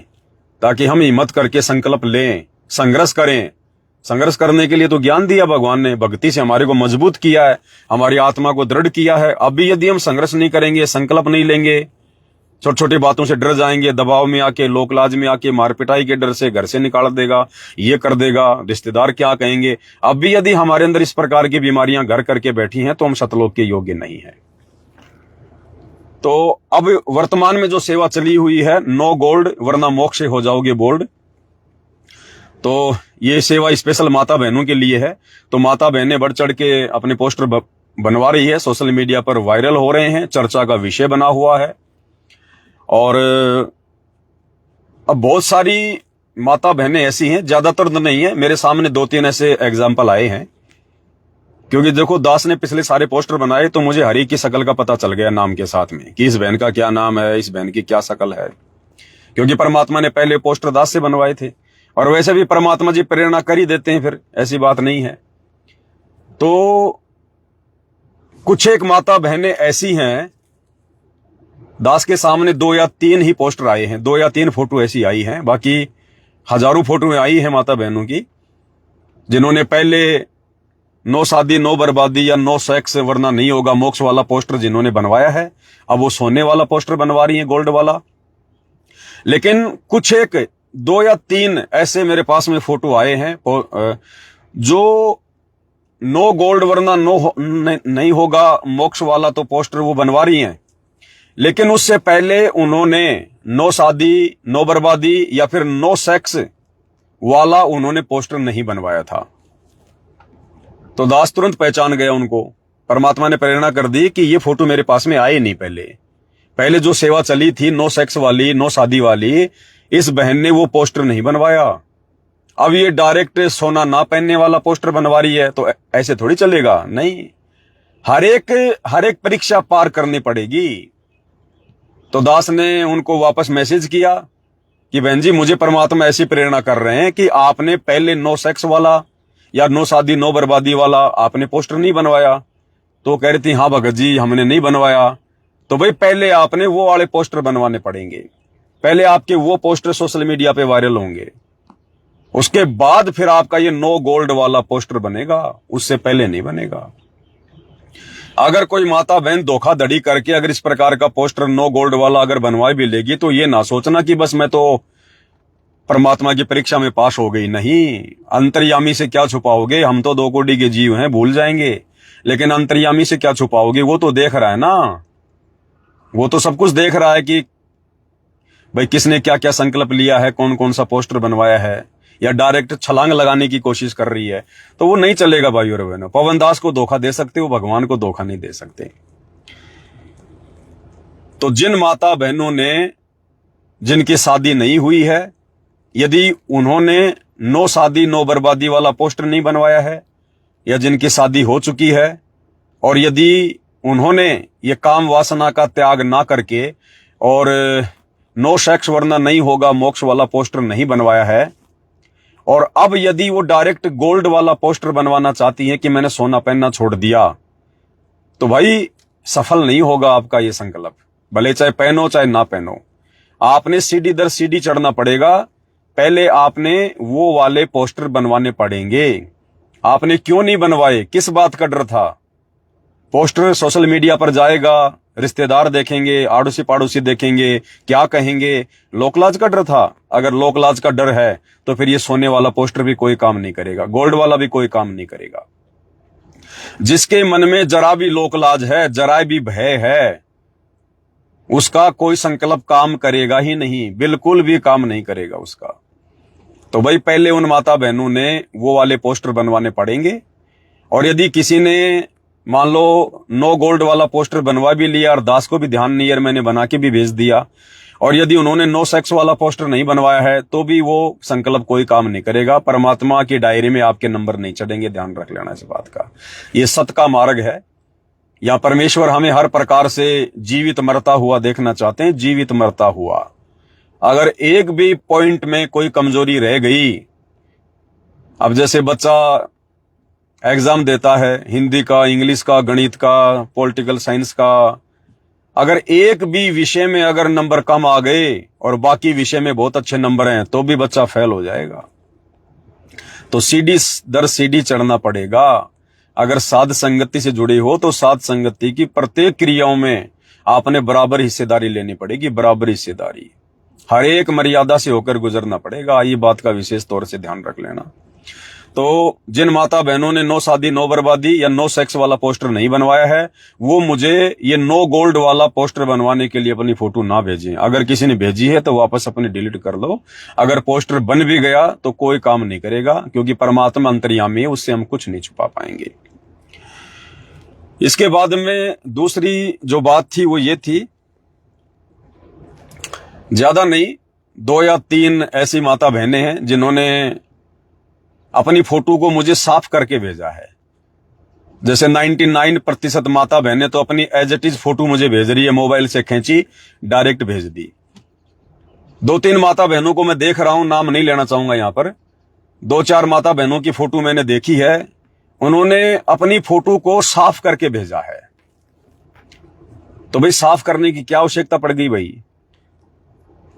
ताकि हम हिम्मत करके संकल्प लें, संघर्ष करें। संघर्ष करने के लिए तो ज्ञान दिया भगवान ने, भक्ति से हमारे को मजबूत किया है, हमारी आत्मा को दृढ़ किया है। अभी यदि हम संघर्ष नहीं करेंगे, संकल्प नहीं लेंगे, छोटी छोटी बातों से डर जाएंगे, दबाव में आके, लोकलाज में आके, मार पिटाई के डर से घर से निकाल देगा, ये कर देगा, रिश्तेदार क्या कहेंगे, अभी यदि हमारे अंदर इस प्रकार की बीमारियां घर करके बैठी हैं तो हम सतलोक के योग्य नहीं है। तो अब वर्तमान में जो सेवा चली हुई है, नो गोल्ड वरना मोक्ष हो जाओगे बोल्ड, तो ये सेवा स्पेशल माता बहनों के लिए है। तो माता बहनें बढ़ चढ़ के अपने पोस्टर बनवा रही है, सोशल मीडिया पर वायरल हो रहे हैं, चर्चा का विषय बना हुआ है। और अब बहुत सारी माता बहनें ऐसी हैं, ज्यादातर तो नहीं है, मेरे सामने 2-3 ऐसे एग्जाम्पल आए हैं। क्योंकि देखो, दास ने पिछले सारे पोस्टर बनाए तो मुझे हर एक की शकल का पता चल गया नाम के साथ में, कि इस बहन का क्या नाम है, इस बहन की क्या शकल है। क्योंकि परमात्मा ने पहले पोस्टर दास से बनवाए थे, और वैसे भी परमात्मा जी प्रेरणा कर ही देते हैं, फिर ऐसी बात नहीं है। तो कुछ एक माता बहनें ऐसी हैं, दास के सामने 2 या 3 ही पोस्टर आए हैं, 2 या 3 फोटो ऐसी आई हैं, बाकी हजारों फोटो आई हैं माता बहनों की, जिन्होंने पहले नो शादी नो बर्बादी या नो सेक्स वरना नहीं होगा मोक्ष वाला पोस्टर जिन्होंने बनवाया है, अब वो सोने वाला पोस्टर बनवा रही है, गोल्ड वाला। लेकिन कुछ एक 2 या 3 ऐसे मेरे पास में फोटो आए हैं जो नो गोल्ड वरना नहीं होगा मोक्ष वाला तो पोस्टर वो बनवा रही हैं, लेकिन उससे पहले उन्होंने नो शादी नो बर्बादी या फिर नो सेक्स वाला उन्होंने पोस्टर नहीं बनवाया था। तो दास तुरंत पहचान गया उनको, परमात्मा ने प्रेरणा कर दी कि ये फोटो मेरे पास में आए नहीं। पहले जो सेवा चली थी नो सेक्स वाली, नो शादी वाली, इस बहन ने वो पोस्टर नहीं बनवाया। अब ये डायरेक्ट सोना ना पहनने वाला पोस्टर बनवा रही है, तो ऐसे थोड़ी चलेगा। नहीं, हर एक परीक्षा पार करनी पड़ेगी। तो दास ने उनको वापस मैसेज किया कि बहन जी, मुझे परमात्मा ऐसी प्रेरणा कर रहे हैं कि आपने पहले नो सेक्स वाला या नो शादी नो बर्बादी वाला आपने पोस्टर नहीं बनवाया। तो कह रही थी, हाँ भगत जी हमने नहीं बनवाया। तो भाई पहले आपने वो वाले पोस्टर बनवाने पड़ेंगे, पहले आपके वो पोस्टर सोशल मीडिया पे वायरल होंगे, उसके बाद फिर आपका ये नो गोल्ड वाला पोस्टर बनेगा, उससे पहले नहीं बनेगा। अगर कोई माता बहन धोखाधड़ी करके अगर इस प्रकार का पोस्टर नो गोल्ड वाला अगर बनवा भी लेगी, तो ये ना सोचना कि बस मैं तो परमात्मा की परीक्षा में पास हो गई। नहीं, अंतर्यामी से क्या छुपाओगे, हम तो 2 कोटि के जीव हैं, भूल जाएंगे, लेकिन अंतर्यामी से क्या छुपाओगे, वो तो देख रहा है ना, वो तो सब कुछ देख रहा है कि भाई किसने क्या क्या संकल्प लिया है, कौन कौन सा पोस्टर बनवाया है, या डायरेक्ट छलांग लगाने की कोशिश कर रही है। तो वो नहीं चलेगा भाई और बहनों। पवन दास को धोखा दे सकते हो, भगवान को धोखा नहीं दे सकते। तो जिन माता बहनों ने, जिनकी शादी नहीं हुई है, यदि उन्होंने नो शादी नो बर्बादी वाला पोस्टर नहीं बनवाया है, या जिनकी शादी हो चुकी है और यदि उन्होंने ये काम वासना का त्याग ना करके और नो सेक्स वरना नहीं होगा मोक्ष वाला पोस्टर नहीं बनवाया है, और अब यदि वो डायरेक्ट गोल्ड वाला पोस्टर बनवाना चाहती है कि मैंने सोना पहनना छोड़ दिया, तो भाई सफल नहीं होगा आपका ये संकल्प। भले चाहे पहनो चाहे ना पहनो, आपने सीढ़ी दर सीढ़ी चढ़ना पड़ेगा। पहले आपने वो वाले पोस्टर बनवाने पड़ेंगे। आपने क्यों नहीं बनवाए, किस बात का डर था? पोस्टर सोशल मीडिया पर जाएगा, रिश्तेदार देखेंगे, आड़ोसी पाड़ोसी देखेंगे, क्या कहेंगे, लोकलाज का डर था। अगर लोकलाज का डर है तो फिर ये सोने वाला पोस्टर भी कोई काम नहीं करेगा, गोल्ड वाला भी कोई काम नहीं करेगा। जिसके मन में जरा भी लोकलाज है, जरा भी भय है, उसका कोई संकल्प काम करेगा ही नहीं, बिल्कुल भी काम नहीं करेगा उसका। तो भाई पहले उन माता बहनों ने वो वाले पोस्टर बनवाने पड़ेंगे। और यदि किसी ने मान लो नो गोल्ड वाला पोस्टर बनवा भी लिया और दास को भी ध्यान नहीं है, मैंने बना के भी भेज दिया, और यदि उन्होंने नो सेक्स वाला पोस्टर नहीं बनवाया है तो भी वो संकल्प कोई काम नहीं करेगा। परमात्मा की डायरी में आपके नंबर नहीं चढ़ेंगे, ध्यान रख लेना इस बात का। ये सत्य का मार्ग है। या परमेश्वर हमें हर प्रकार से जीवित मरता हुआ देखना चाहते हैं, जीवित मरता हुआ। अगर एक भी पॉइंट में कोई कमजोरी रह गई, अब जैसे बच्चा एग्जाम देता है हिंदी का, इंग्लिश का, गणित का, पॉलिटिकल साइंस का, अगर एक भी विषय में अगर नंबर कम आ गए और बाकी विषय में बहुत अच्छे नंबर हैं तो भी बच्चा फेल हो जाएगा। तो सीढ़ी दर सीढ़ी चढ़ना पड़ेगा। अगर साध संगति से जुड़े हो तो साध संगति की प्रत्येक क्रियाओं में आपने बराबर हिस्सेदारी लेनी पड़ेगी, बराबर हिस्सेदारी। हर एक मर्यादा से होकर गुजरना पड़ेगा। ये बात का विशेष तौर से ध्यान रख लेना। तो जिन माता बहनों ने नो शादी नो बर्बादी या नो सेक्स वाला पोस्टर नहीं बनवाया है, वो मुझे ये नो गोल्ड वाला पोस्टर बनवाने के लिए अपनी फोटो ना भेजें। अगर किसी ने भेजी है तो वापस अपनी डिलीट कर लो। अगर पोस्टर बन भी गया तो कोई काम नहीं करेगा, क्योंकि परमात्मा अंतर्यामी है, उससे हम कुछ नहीं छुपा पाएंगे। इसके बाद में दूसरी जो बात थी वो ये थी, ज्यादा नहीं, 2 या 3 ऐसी माता बहनें हैं जिन्होंने अपनी फोटो को मुझे साफ करके भेजा है। जैसे 99% माता बहनें तो अपनी एज इट इज फोटो मुझे भेज रही है, मोबाइल से खींची डायरेक्ट भेज दी। 2-3 माता बहनों को मैं देख रहा हूं, नाम नहीं लेना चाहूंगा यहां पर। 2-4 माता बहनों की फोटो मैंने देखी है, उन्होंने अपनी फोटो को साफ करके भेजा है। तो भाई साफ करने की क्या आवश्यकता पड़ गई भाई?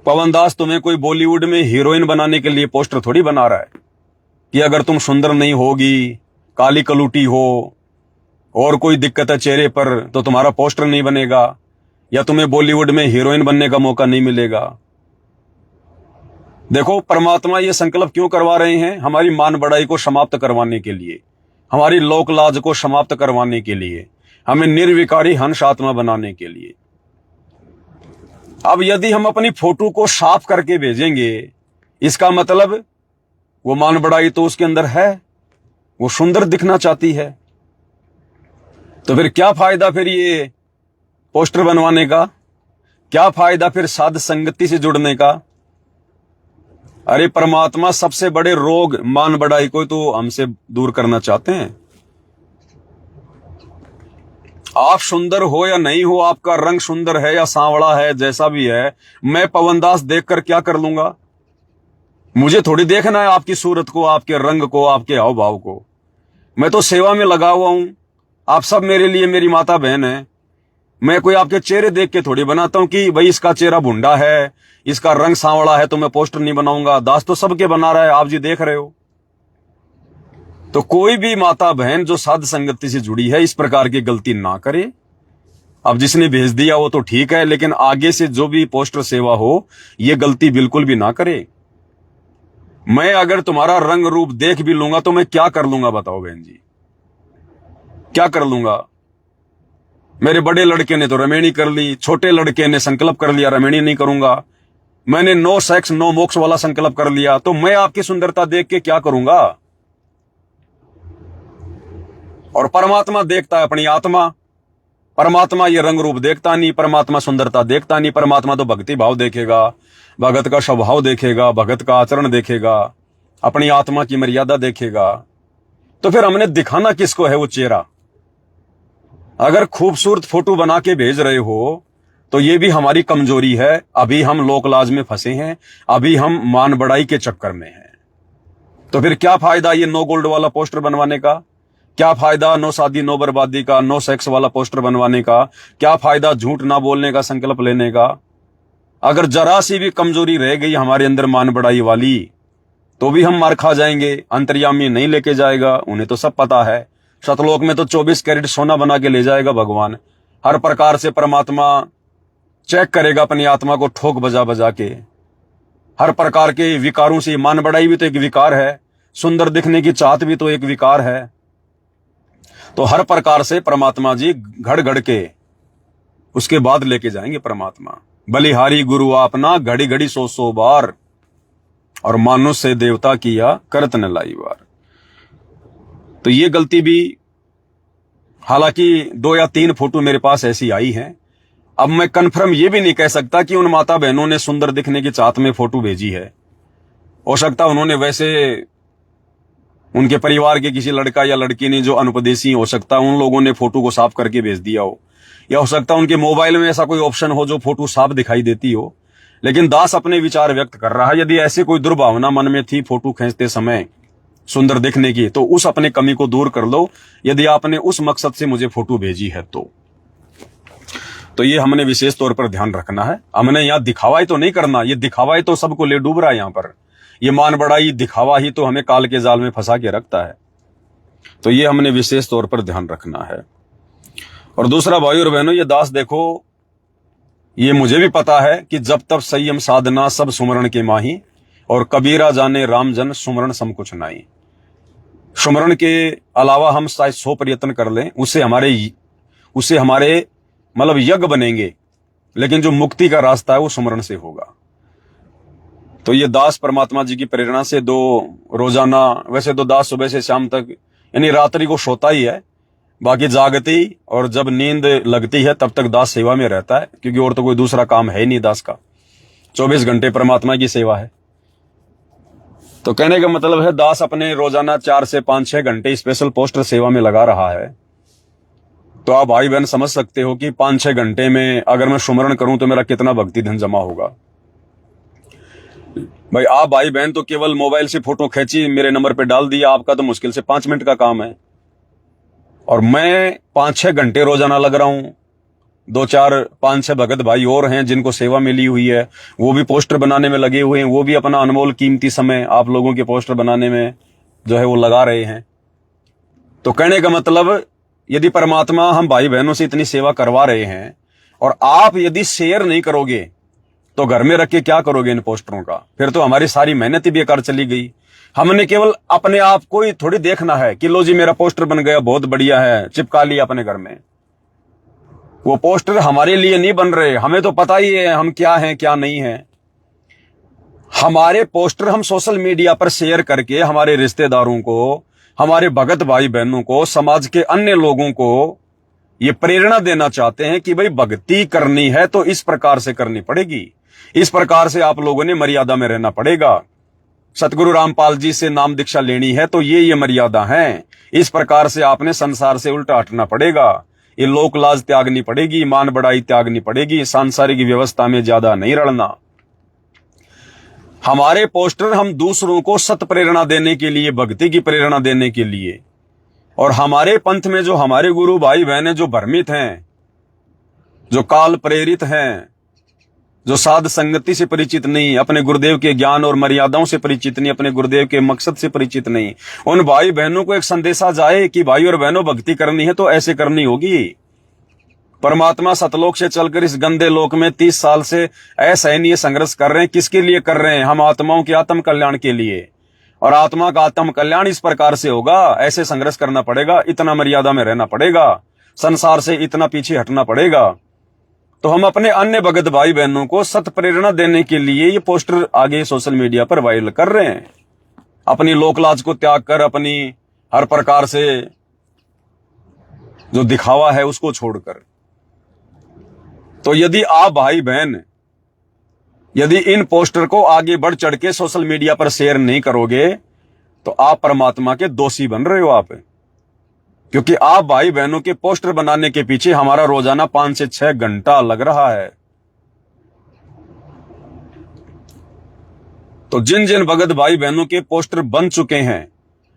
पवन दास तुम्हें कोई बॉलीवुड में हीरोइन बनाने के लिए पोस्टर थोड़ी बना रहा है कि अगर तुम सुंदर नहीं होगी, काली कलूटी हो और कोई दिक्कत है चेहरे पर तो तुम्हारा पोस्टर नहीं बनेगा या तुम्हें बॉलीवुड में हीरोइन बनने का मौका नहीं मिलेगा। देखो, परमात्मा ये संकल्प क्यों करवा रहे हैं? हमारी मान बढ़ाई को समाप्त करवाने के लिए, हमारी लोक लाज को समाप्त करवाने के लिए, हमें निर्विकारी हंस आत्मा बनाने के लिए। अब यदि हम अपनी फोटो को साफ करके भेजेंगे, इसका मतलब वो मान बढ़ाई तो उसके अंदर है, वो सुंदर दिखना चाहती है। तो फिर क्या फायदा फिर ये पोस्टर बनवाने का? क्या फायदा फिर साध संगति से जुड़ने का? अरे परमात्मा सबसे बड़े रोग मान बढ़ाई को तो हमसे दूर करना चाहते हैं। आप सुंदर हो या नहीं हो, आपका रंग सुंदर है या सांवला है, जैसा भी है, मैं पवन दास देखकर क्या कर लूंगा? मुझे थोड़ी देखना है आपकी सूरत को, आपके रंग को, आपके हाव भाव को। मैं तो सेवा में लगा हुआ हूं। आप सब मेरे लिए मेरी माता बहन है। मैं कोई आपके चेहरे देख के थोड़ी बनाता हूं कि भाई इसका चेहरा भुंडा है, इसका रंग सांवला है तो मैं पोस्टर नहीं बनाऊंगा। दास तो सबके बना रहा है, आप जी देख रहे हो। तो कोई भी माता बहन जो साध संगति से जुड़ी है इस प्रकार की गलती ना करे। अब जिसने भेज दिया वो तो ठीक है, लेकिन आगे से जो भी पोस्टर सेवा हो ये गलती बिल्कुल भी ना करे। मैं अगर तुम्हारा रंग रूप देख भी लूंगा तो मैं क्या कर लूंगा बताओ बहन जी, क्या कर लूंगा? मेरे बड़े लड़के ने तो रमेणी कर ली, छोटे लड़के ने संकल्प कर लिया रमेणी नहीं करूंगा। मैंने नो सेक्स नो मोक्ष वाला संकल्प कर लिया, तो मैं आपकी सुंदरता देख के क्या करूंगा? और परमात्मा देखता है अपनी आत्मा। परमात्मा ये रंग रूप देखता नहीं, परमात्मा सुंदरता देखता नहीं। परमात्मा तो भक्ति भाव देखेगा, भगत का स्वभाव देखेगा, भगत का आचरण देखेगा, अपनी आत्मा की मर्यादा देखेगा। तो फिर हमने दिखाना किसको है वो चेहरा? अगर खूबसूरत फोटो बना के भेज रहे हो तो ये भी हमारी कमजोरी है। अभी हम लोकलाज में फंसे हैं, अभी हम मान बढ़ाई के चक्कर में हैं। तो फिर क्या फायदा ये नो गोल्ड वाला पोस्टर बनवाने का? क्या फायदा नो शादी नो बर्बादी का, नो सेक्स वाला पोस्टर बनवाने का? क्या फायदा झूठ ना बोलने का संकल्प लेने का? अगर जरा सी भी कमजोरी रह गई हमारे अंदर मान बढ़ाई वाली तो भी हम मार खा जाएंगे। अंतर्यामी नहीं लेके जाएगा, उन्हें तो सब पता है। सतलोक में तो 24 कैरेट सोना बना के ले जाएगा भगवान। हर प्रकार से परमात्मा चेक करेगा अपनी आत्मा को ठोक बजा बजा के। हर प्रकार के विकारों से मान बढ़ाई भी तो एक विकार है, सुंदर दिखने की चाहत भी तो एक विकार है। तो हर प्रकार से परमात्मा जी घड़ घड़ के उसके बाद लेके जाएंगे परमात्मा। बलिहारी गुरु आपना घड़ी घड़ी 100 बार, और मानुष से देवता किया करत न लाई बार। तो ये गलती भी, हालांकि 2 या 3 फोटो मेरे पास ऐसी आई हैं, अब मैं कन्फर्म ये भी नहीं कह सकता कि उन माता बहनों ने सुंदर दिखने की चाहत में फोटो भेजी है। हो सकता उन्होंने वैसे उनके परिवार के किसी लड़का या लड़की ने जो अनुपदेशी हो सकता उन लोगों ने फोटो को साफ करके भेज दिया हो, या हो सकता उनके मोबाइल में ऐसा कोई ऑप्शन हो जो फोटो साफ दिखाई देती हो। लेकिन दास अपने विचार व्यक्त कर रहा है। यदि ऐसी कोई दुर्भावना मन में थी फोटो खींचते समय सुंदर दिखने की, तो उस अपने कमी को दूर कर लो, यदि आपने उस मकसद से मुझे फोटो भेजी है तो ये हमने विशेष तौर पर ध्यान रखना है। हमने यहाँ दिखावा ही तो नहीं करना, ये दिखावा ही तो सबको ले डूब रहा है यहाँ पर। ये मान बढ़ाई दिखावा ही तो हमें काल के जाल में फंसा के रखता है। तो ये हमने विशेष तौर पर ध्यान रखना है। और दूसरा भाई और बहनों, ये दास देखो, ये मुझे भी पता है कि जब तब संयम साधना सब सुमरण के माही, और कबीरा जाने राम जन सुमरण सम कुछ नाई। सुमरण के अलावा हम शायद 100 प्रयत्न कर लें, उससे हमारे मतलब यज्ञ बनेंगे, लेकिन जो मुक्ति का रास्ता है वो सुमरण से होगा। तो ये दास परमात्मा जी की प्रेरणा से रोजाना, वैसे तो दास सुबह से शाम तक यानी रात्रि को सोता ही है, बाकी जागती और जब नींद लगती है तब तक दास सेवा में रहता है, क्योंकि और तो कोई दूसरा काम है ही नहीं दास का। 24 घंटे परमात्मा की सेवा है। तो कहने का मतलब है दास अपने रोजाना 4 से 5-6 घंटे स्पेशल पोस्टर सेवा में लगा रहा है। तो आप भाई बहन समझ सकते हो कि 5-6 घंटे में अगर मैं सुमरण करूं तो मेरा कितना भक्ति धन जमा होगा। भाई आप भाई बहन तो केवल मोबाइल से फोटो खींची, मेरे नंबर पे डाल दिया, आपका तो मुश्किल से 5 मिनट का काम है, और मैं 5-6 घंटे रोजाना लग रहा हूं। 2-4-5-6 भगत भाई और हैं जिनको सेवा मिली हुई है, वो भी पोस्टर बनाने में लगे हुए हैं, वो भी अपना अनमोल कीमती समय आप लोगों के पोस्टर बनाने में जो है वो लगा रहे हैं। तो कहने का मतलब, यदि परमात्मा हम भाई बहनों से इतनी सेवा करवा रहे हैं और आप यदि शेयर नहीं करोगे तो घर में रख के क्या करोगे इन पोस्टरों का? फिर तो हमारी सारी मेहनत ही बेकार चली गई। हमने केवल अपने आप को ही थोड़ी देखना है कि लो जी मेरा पोस्टर बन गया, बहुत बढ़िया है, चिपका लिया अपने घर में। वो पोस्टर हमारे लिए नहीं बन रहे, हमें तो पता ही है हम क्या हैं क्या नहीं है। हमारे पोस्टर हम सोशल मीडिया पर शेयर करके हमारे रिश्तेदारों को, हमारे भगत भाई बहनों को, समाज के अन्य लोगों को ये प्रेरणा देना चाहते हैं कि भाई भक्ति करनी है तो इस प्रकार से करनी पड़ेगी, इस प्रकार से आप लोगों ने मर्यादा में रहना पड़ेगा। सतगुरु रामपाल जी से नाम दीक्षा लेनी है तो ये मर्यादा है, इस प्रकार से आपने संसार से उल्टा हटना पड़ेगा, ये लोक लाज त्यागनी पड़ेगी, मान बढ़ाई त्यागनी पड़ेगी, सांसारिक व्यवस्था में ज्यादा नहीं रड़ना। हमारे पोस्टर हम दूसरों को सत प्रेरणा देने के लिए, भक्ति की प्रेरणा देने के लिए, और हमारे पंथ में जो हमारे गुरु भाई बहन जो भ्रमित हैं, जो काल प्रेरित हैं, जो साध संगति से परिचित नहीं, अपने गुरुदेव के ज्ञान और मर्यादाओं से परिचित नहीं, अपने गुरुदेव के मकसद से परिचित नहीं, उन भाई बहनों को एक संदेशा जाए कि भाई और बहनों भक्ति करनी है तो ऐसे करनी होगी। परमात्मा सतलोक से चलकर इस गंदे लोक में 30 साल से असहनीय संघर्ष कर रहे हैं। किसके लिए कर रहे हैं? हम आत्माओं के आत्म कल्याण के लिए। और आत्मा का आत्म कल्याण इस प्रकार से होगा, ऐसे संघर्ष करना पड़ेगा, इतना मर्यादा में रहना पड़ेगा, संसार से इतना पीछे हटना पड़ेगा। तो हम अपने अन्य भगत भाई बहनों को सत प्रेरणा देने के लिए ये पोस्टर आगे सोशल मीडिया पर वायरल कर रहे हैं, अपनी लोकलाज को त्याग कर, अपनी हर प्रकार से जो दिखावा है उसको छोड़कर। तो यदि आप भाई बहन यदि इन पोस्टर को आगे बढ़ चढ़ के सोशल मीडिया पर शेयर नहीं करोगे तो आप परमात्मा के दोषी बन रहे हो आप, क्योंकि आप भाई बहनों के पोस्टर बनाने के पीछे हमारा रोजाना 5 से 6 घंटा लग रहा है। तो जिन जिन भगत भाई बहनों के पोस्टर बन चुके हैं,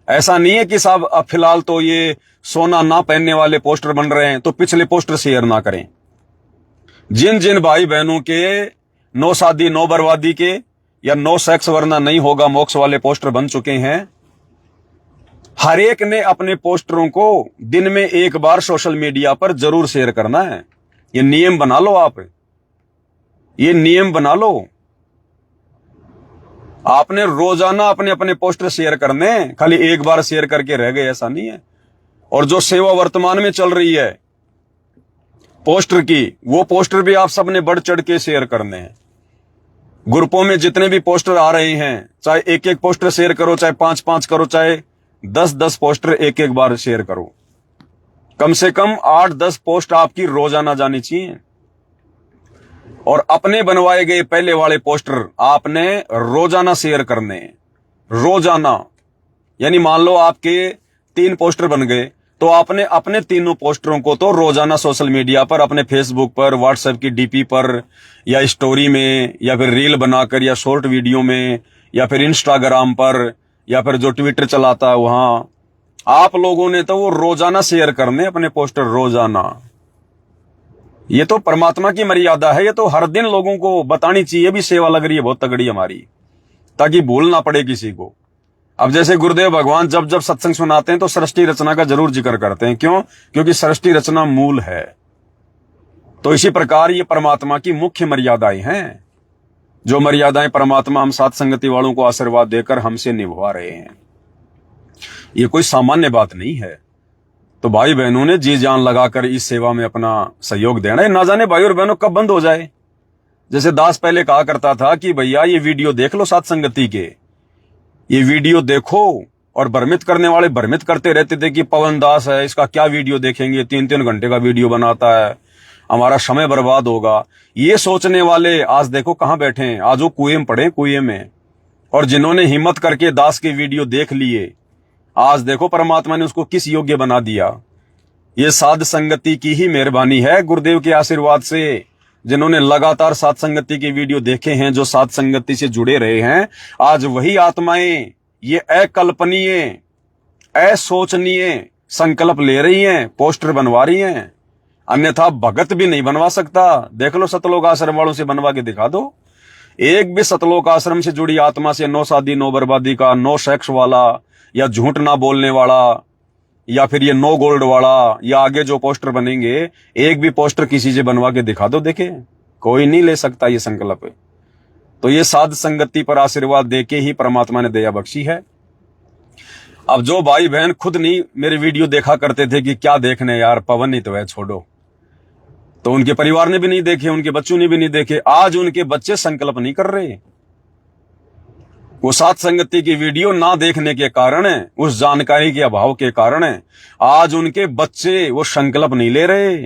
ऐसा नहीं है कि साहब अब फिलहाल तो ये सोना ना पहनने वाले पोस्टर बन रहे हैं तो पिछले पोस्टर शेयर ना करें। जिन जिन भाई बहनों के नो शादी नो बर्बादी के या नो सेक्स वरना नहीं होगा मोक्ष वाले पोस्टर बन चुके हैं, हर एक ने अपने पोस्टरों को दिन में एक बार सोशल मीडिया पर जरूर शेयर करना है। ये नियम बना लो आप, ये नियम बना लो। आपने रोजाना अपने अपने पोस्टर शेयर करने, खाली एक बार शेयर करके रह गए ऐसा नहीं है। और जो सेवा वर्तमान में चल रही है पोस्टर की, वो पोस्टर भी आप सबने बढ़ चढ़ के शेयर करने हैं। ग्रुपों में जितने भी पोस्टर आ रहे हैं, चाहे एक एक पोस्टर शेयर करो, चाहे 5-5 करो, चाहे 10-10 पोस्टर एक एक बार शेयर करो। कम से कम 8-10 पोस्ट आपकी रोजाना जानी चाहिए। और अपने बनवाए गए पहले वाले पोस्टर आपने रोजाना शेयर करने, रोजाना। यानी मान लो आपके 3 पोस्टर बन गए, तो आपने अपने तीनों पोस्टरों को तो रोजाना सोशल मीडिया पर, अपने फेसबुक पर, व्हाट्सएप की डीपी पर, या स्टोरी में, या फिर रील बनाकर, या शॉर्ट वीडियो में, या फिर इंस्टाग्राम पर, या फिर जो ट्विटर चलाता है वहां, आप लोगों ने तो वो रोजाना शेयर करने अपने पोस्टर, रोजाना। ये तो परमात्मा की मर्यादा है, ये तो हर दिन लोगों को बतानी चाहिए भी सेवा लग रही है बहुत तगड़ी हमारी, ताकि भूल ना पड़े किसी को। अब जैसे गुरुदेव भगवान जब जब सत्संग सुनाते हैं तो सृष्टि रचना का जरूर जिक्र करते हैं। क्यों? क्योंकि सृष्टि रचना मूल है। तो इसी प्रकार ये परमात्मा की मुख्य मर्यादाएं हैं, जो मर्यादाएं परमात्मा हम साथ संगति वालों को आशीर्वाद देकर हमसे निभा रहे हैं। ये कोई सामान्य बात नहीं है। तो भाई बहनों ने जी जान लगाकर इस सेवा में अपना सहयोग देना है। ना जाने भाई और बहनों कब बंद हो जाए। जैसे दास पहले कहा करता था कि भैया ये वीडियो देख लो साथ संगति के, ये वीडियो देखो, और भ्रमित करने वाले भ्रमित करते रहते थे कि पवन दास है, इसका क्या वीडियो देखेंगे, 3-3 घंटे का वीडियो बनाता है, हमारा समय बर्बाद होगा। ये सोचने वाले आज देखो कहां बैठे हैं, आज वो कुएं में पड़े, कुएं में। और जिन्होंने हिम्मत करके दास के वीडियो देख लिए, आज देखो परमात्मा ने उसको किस योग्य बना दिया। ये साध संगति की ही मेहरबानी है, गुरुदेव के आशीर्वाद से। जिन्होंने लगातार साध संगति के वीडियो देखे हैं, जो साध संगति से जुड़े रहे हैं, आज वही आत्माएं ये अकल्पनीय, असोचनीय संकल्प ले रही हैं, पोस्टर बनवा रही हैं। अन्यथा भगत भी नहीं बनवा सकता। देख लो सतलोक आश्रम वालों से बनवा के दिखा दो। एक भी सतलोक आश्रम से जुड़ी आत्मा से नो शादी नो बर्बादी का, नो सेक्स वाला, या झूठ ना बोलने वाला, या फिर ये नो गोल्ड वाला, या आगे जो पोस्टर बनेंगे, एक भी पोस्टर किसी से बनवा के दिखा दो, देखे कोई नहीं ले सकता ये संकल्प। तो ये साध संगति पर आशीर्वाद देके ही परमात्मा ने दया बख्शी है। अब जो भाई बहन खुद नहीं मेरे वीडियो देखा करते थे कि क्या देखने यार, पवन ही तो है, छोड़ो, तो उनके परिवार ने भी नहीं देखे, उनके बच्चों ने भी नहीं देखे। आज उनके बच्चे संकल्प नहीं कर रहे। वो साथ संगति की वीडियो ना देखने के कारण, उस जानकारी के अभाव के कारण आज उनके बच्चे वो संकल्प नहीं ले रहे।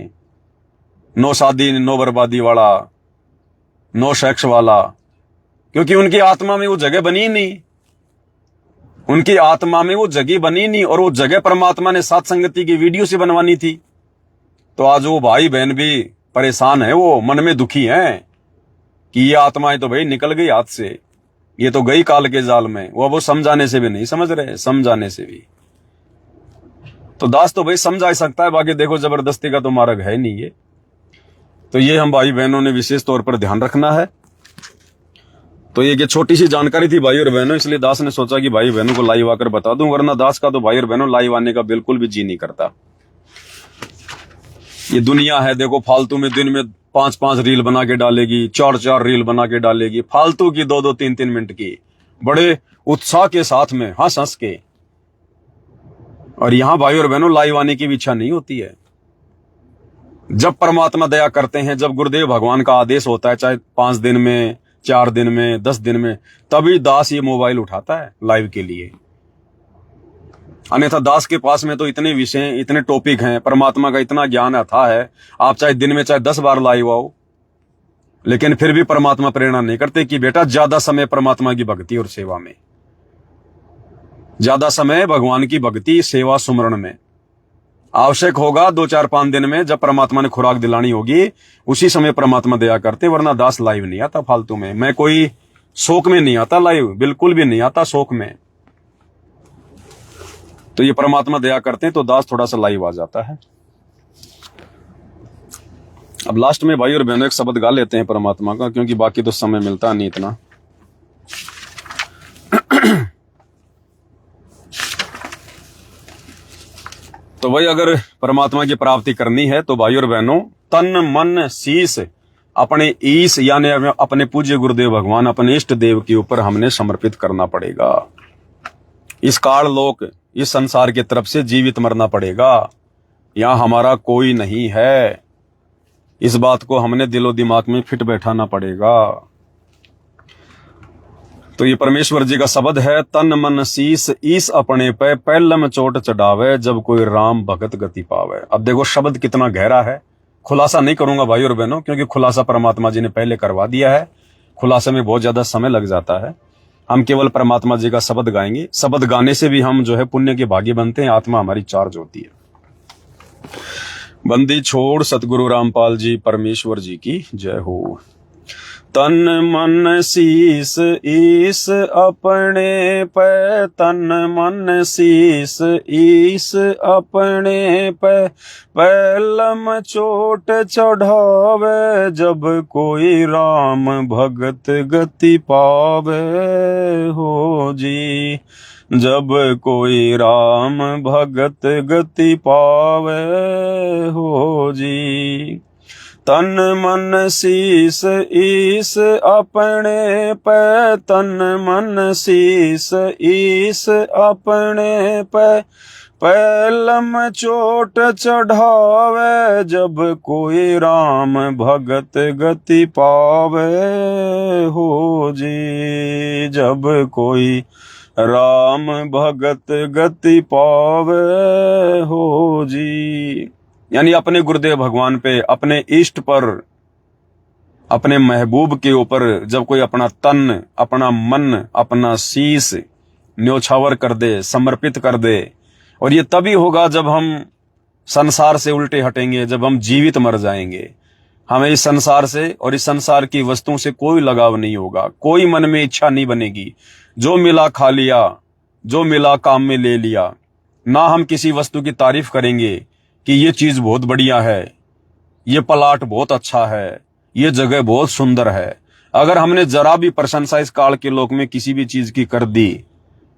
नो शादी नो बर्बादी वाला, नो सेक्स वाला, क्योंकि उनकी आत्मा में वो जगह बनी नहीं, उनकी आत्मा में वो जगह बनी नहीं, और वो जगह परमात्मा ने साथ संगति की वीडियो से बनवानी थी। तो आज वो भाई बहन भी परेशान है, वो मन में दुखी हैं कि ये आत्माएं तो भाई निकल गई हाथ से, ये तो गई काल के जाल में। वो समझाने से भी नहीं समझ रहे, समझाने से भी। तो दास तो भाई समझा ही सकता है, बाकी देखो जबरदस्ती का तो मार्ग है नहीं ये। तो ये हम भाई बहनों ने विशेष तौर पर ध्यान रखना है। तो ये छोटी सी जानकारी थी भाई और बहनों, इसलिए दास ने सोचा कि भाई बहनों को लाइव आकर बता दूं, वरना दास का तो भाई और बहनों लाइव आने का बिल्कुल भी जी नहीं करता। ये दुनिया है देखो, फालतू में दिन में 5-5 रील बना के डालेगी, 4-4 रील बना के डालेगी, फालतू की 2-2 3-3 मिनट की, बड़े उत्साह के साथ में हंस हंस के। और यहां भाई और बहनों लाइव आने की भी इच्छा नहीं होती है। जब परमात्मा दया करते हैं, जब गुरुदेव भगवान का आदेश होता है, चाहे 5 दिन में, 4 दिन में, 10 दिन में, तभी दास ये मोबाइल उठाता है लाइव के लिए। अन्यथा दास के पास में तो इतने विषय, इतने टॉपिक हैं, परमात्मा का इतना ज्ञान अथाह है, आप चाहे दिन में चाहे 10 बार लाइव आओ, लेकिन फिर भी परमात्मा प्रेरणा नहीं करते कि बेटा ज्यादा समय परमात्मा की भक्ति और सेवा में, ज्यादा समय भगवान की भक्ति सेवा सुमरण में आवश्यक होगा। 2-4-5 दिन में जब परमात्मा ने खुराक दिलानी होगी, उसी समय परमात्मा दया करते, वरना दास लाइव नहीं आता फालतू में। मैं कोई शौक में नहीं आता लाइव, बिल्कुल भी नहीं आता शौक में। तो ये परमात्मा दया करते हैं तो दास थोड़ा सा लाइव आ जाता है। अब लास्ट में भाई और बहनों एक शब्द गा लेते हैं परमात्मा का, क्योंकि बाकी तो समय मिलता नहीं इतना। तो भाई अगर परमात्मा की प्राप्ति करनी है तो भाई और बहनों तन मन शीश अपने ईश यानी अपने पूज्य गुरुदेव भगवान, अपने इष्ट देव के ऊपर हमने समर्पित करना पड़ेगा। इस काल लोक, इस संसार की तरफ से जीवित मरना पड़ेगा। यहां हमारा कोई नहीं है, इस बात को हमने दिलो दिमाग में फिट बैठाना पड़ेगा। तो ये परमेश्वर जी का शब्द है, तन मन शीस ईस अपने पे पहलम चोट चढ़ावे, जब कोई राम भगत गति पावे। अब देखो शब्द कितना गहरा है, खुलासा नहीं करूंगा भाई और बहनों, क्योंकि खुलासा परमात्मा जी ने पहले करवा दिया है। खुलासे में बहुत ज्यादा समय लग जाता है। हम केवल परमात्मा जी का शब्द गाएंगे। शब्द गाने से भी हम जो है पुण्य के भागी बनते हैं, आत्मा हमारी चार्ज होती है। बंदी छोड़ सतगुरु रामपाल जी परमेश्वर जी की जय हो। तन मन शीस ईस अपने पे, तन मन शीस ईस अपने पे, पैलम चोट चढ़ावे जब कोई राम भगत गति पावे हो जी। जब कोई राम भगत गति पावे हो जी। तन मन शीस ईस अपने पे, तन मन शीस ईस अपने पे, पैलम चोट चढ़ावे जब कोई राम भगत गति पावे हो जी। जब कोई राम भगत गति पावे हो जी। यानी अपने गुरुदेव भगवान पे, अपने इष्ट पर, अपने महबूब के ऊपर जब कोई अपना तन, अपना मन, अपना शीश न्योछावर कर दे, समर्पित कर दे, और ये तभी होगा जब हम संसार से उल्टे हटेंगे, जब हम जीवित मर जाएंगे। हमें इस संसार से और इस संसार की वस्तुओं से कोई लगाव नहीं होगा, कोई मन में इच्छा नहीं बनेगी। जो मिला खा लिया, जो मिला काम में ले लिया। ना हम किसी वस्तु की तारीफ करेंगे कि ये चीज बहुत बढ़िया है, ये प्लाट बहुत अच्छा है, ये जगह बहुत सुंदर है। अगर हमने जरा भी प्रशंसा इस काल के लोक में किसी भी चीज की कर दी,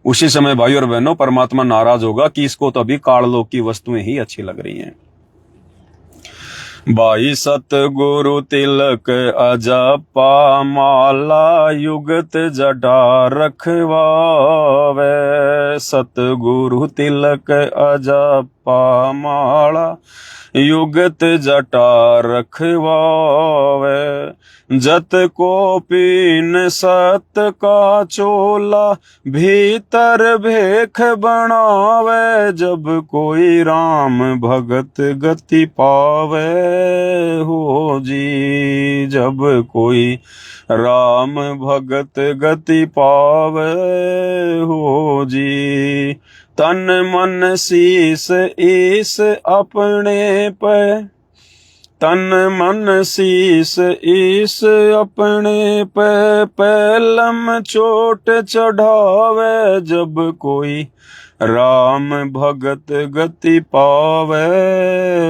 उसी समय भाई और बहनों परमात्मा नाराज होगा कि इसको तो अभी काललोक की वस्तुएं ही अच्छी लग रही हैं। भाई सतगुरु तिलक अजपा माला, युगत जटा रखवावे। सतगुरु तिलक अजपा माला, युगत जटा रखवावे। जत को पीन सत का चोला, भीतर भेख बनावे जब कोई राम भगत गति पावे हो जी। जब कोई राम भगत गति पावे हो जी। तन मन शीस ईस अपने पे, तन मन शीस ईस अपने पे, पैलम चोट चढ़ावे जब कोई राम भगत गति पावे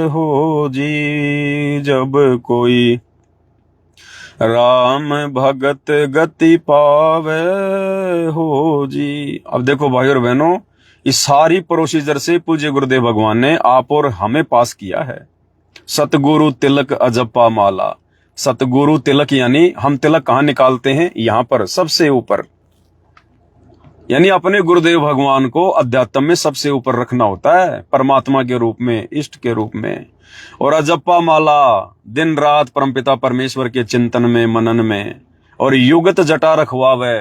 हो जी। जब कोई राम भगत गति पावे हो जी। अब देखो भाई और बहनों, इस सारी प्रोसीजर से पूज्य गुरुदेव भगवान ने आप और हमें पास किया है। सतगुरु तिलक अजपा माला। सतगुरु तिलक यानी हम तिलक कहां निकालते हैं? यहां पर सबसे ऊपर, यानी अपने गुरुदेव भगवान को अध्यात्म में सबसे ऊपर रखना होता है, परमात्मा के रूप में, इष्ट के रूप में। और अजपा माला दिन रात परमपिता परमेश्वर के चिंतन में, मनन में। और युगत जटा रखवावे।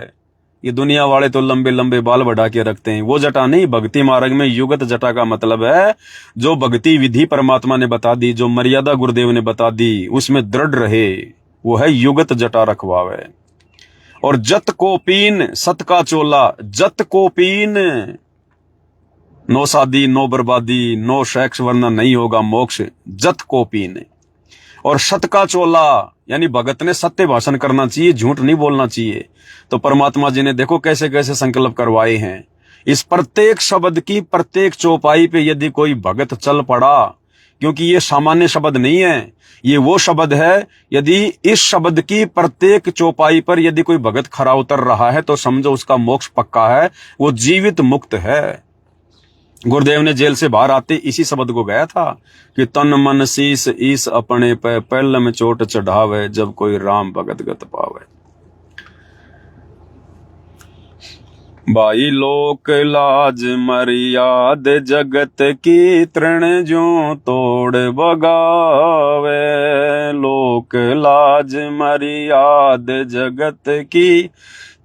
ये दुनिया वाले तो लंबे लंबे बाल बढ़ा के रखते हैं, वो जटा नहीं। भक्ति मार्ग में युगत जटा का मतलब है जो भक्ति विधि परमात्मा ने बता दी, जो मर्यादा गुरुदेव ने बता दी, उसमें दृढ़ रहे, वो है युगत जटा रखवावे। और जत को पीन सत का चोला। जत को पीन, नो शादी, नो बर्बादी, नो सेक्स, वरना नहीं होगा मोक्ष। जत को पीन। और सत का चोला यानी भगत ने सत्य भाषण करना चाहिए, झूठ नहीं बोलना चाहिए। तो परमात्मा जी ने देखो कैसे कैसे संकल्प करवाए हैं। इस प्रत्येक शब्द की प्रत्येक चौपाई पे यदि कोई भगत चल पड़ा, क्योंकि ये सामान्य शब्द नहीं है, ये वो शब्द है, यदि इस शब्द की प्रत्येक चौपाई पर यदि कोई भगत खरा उतर रहा है तो समझो उसका मोक्ष पक्का है, वो जीवित मुक्त है। गुरुदेव ने जेल से बाहर आते इसी शब्द को गाया था कि तन मन शीस ईस अपने पे, पैल में चोट चढ़ावे जब कोई राम भगत गत पावे। भाई लोक लाज मर्याद जगत की, तृण ज्यों तोड़ बगावे। लोक लाज मर्याद जगत की,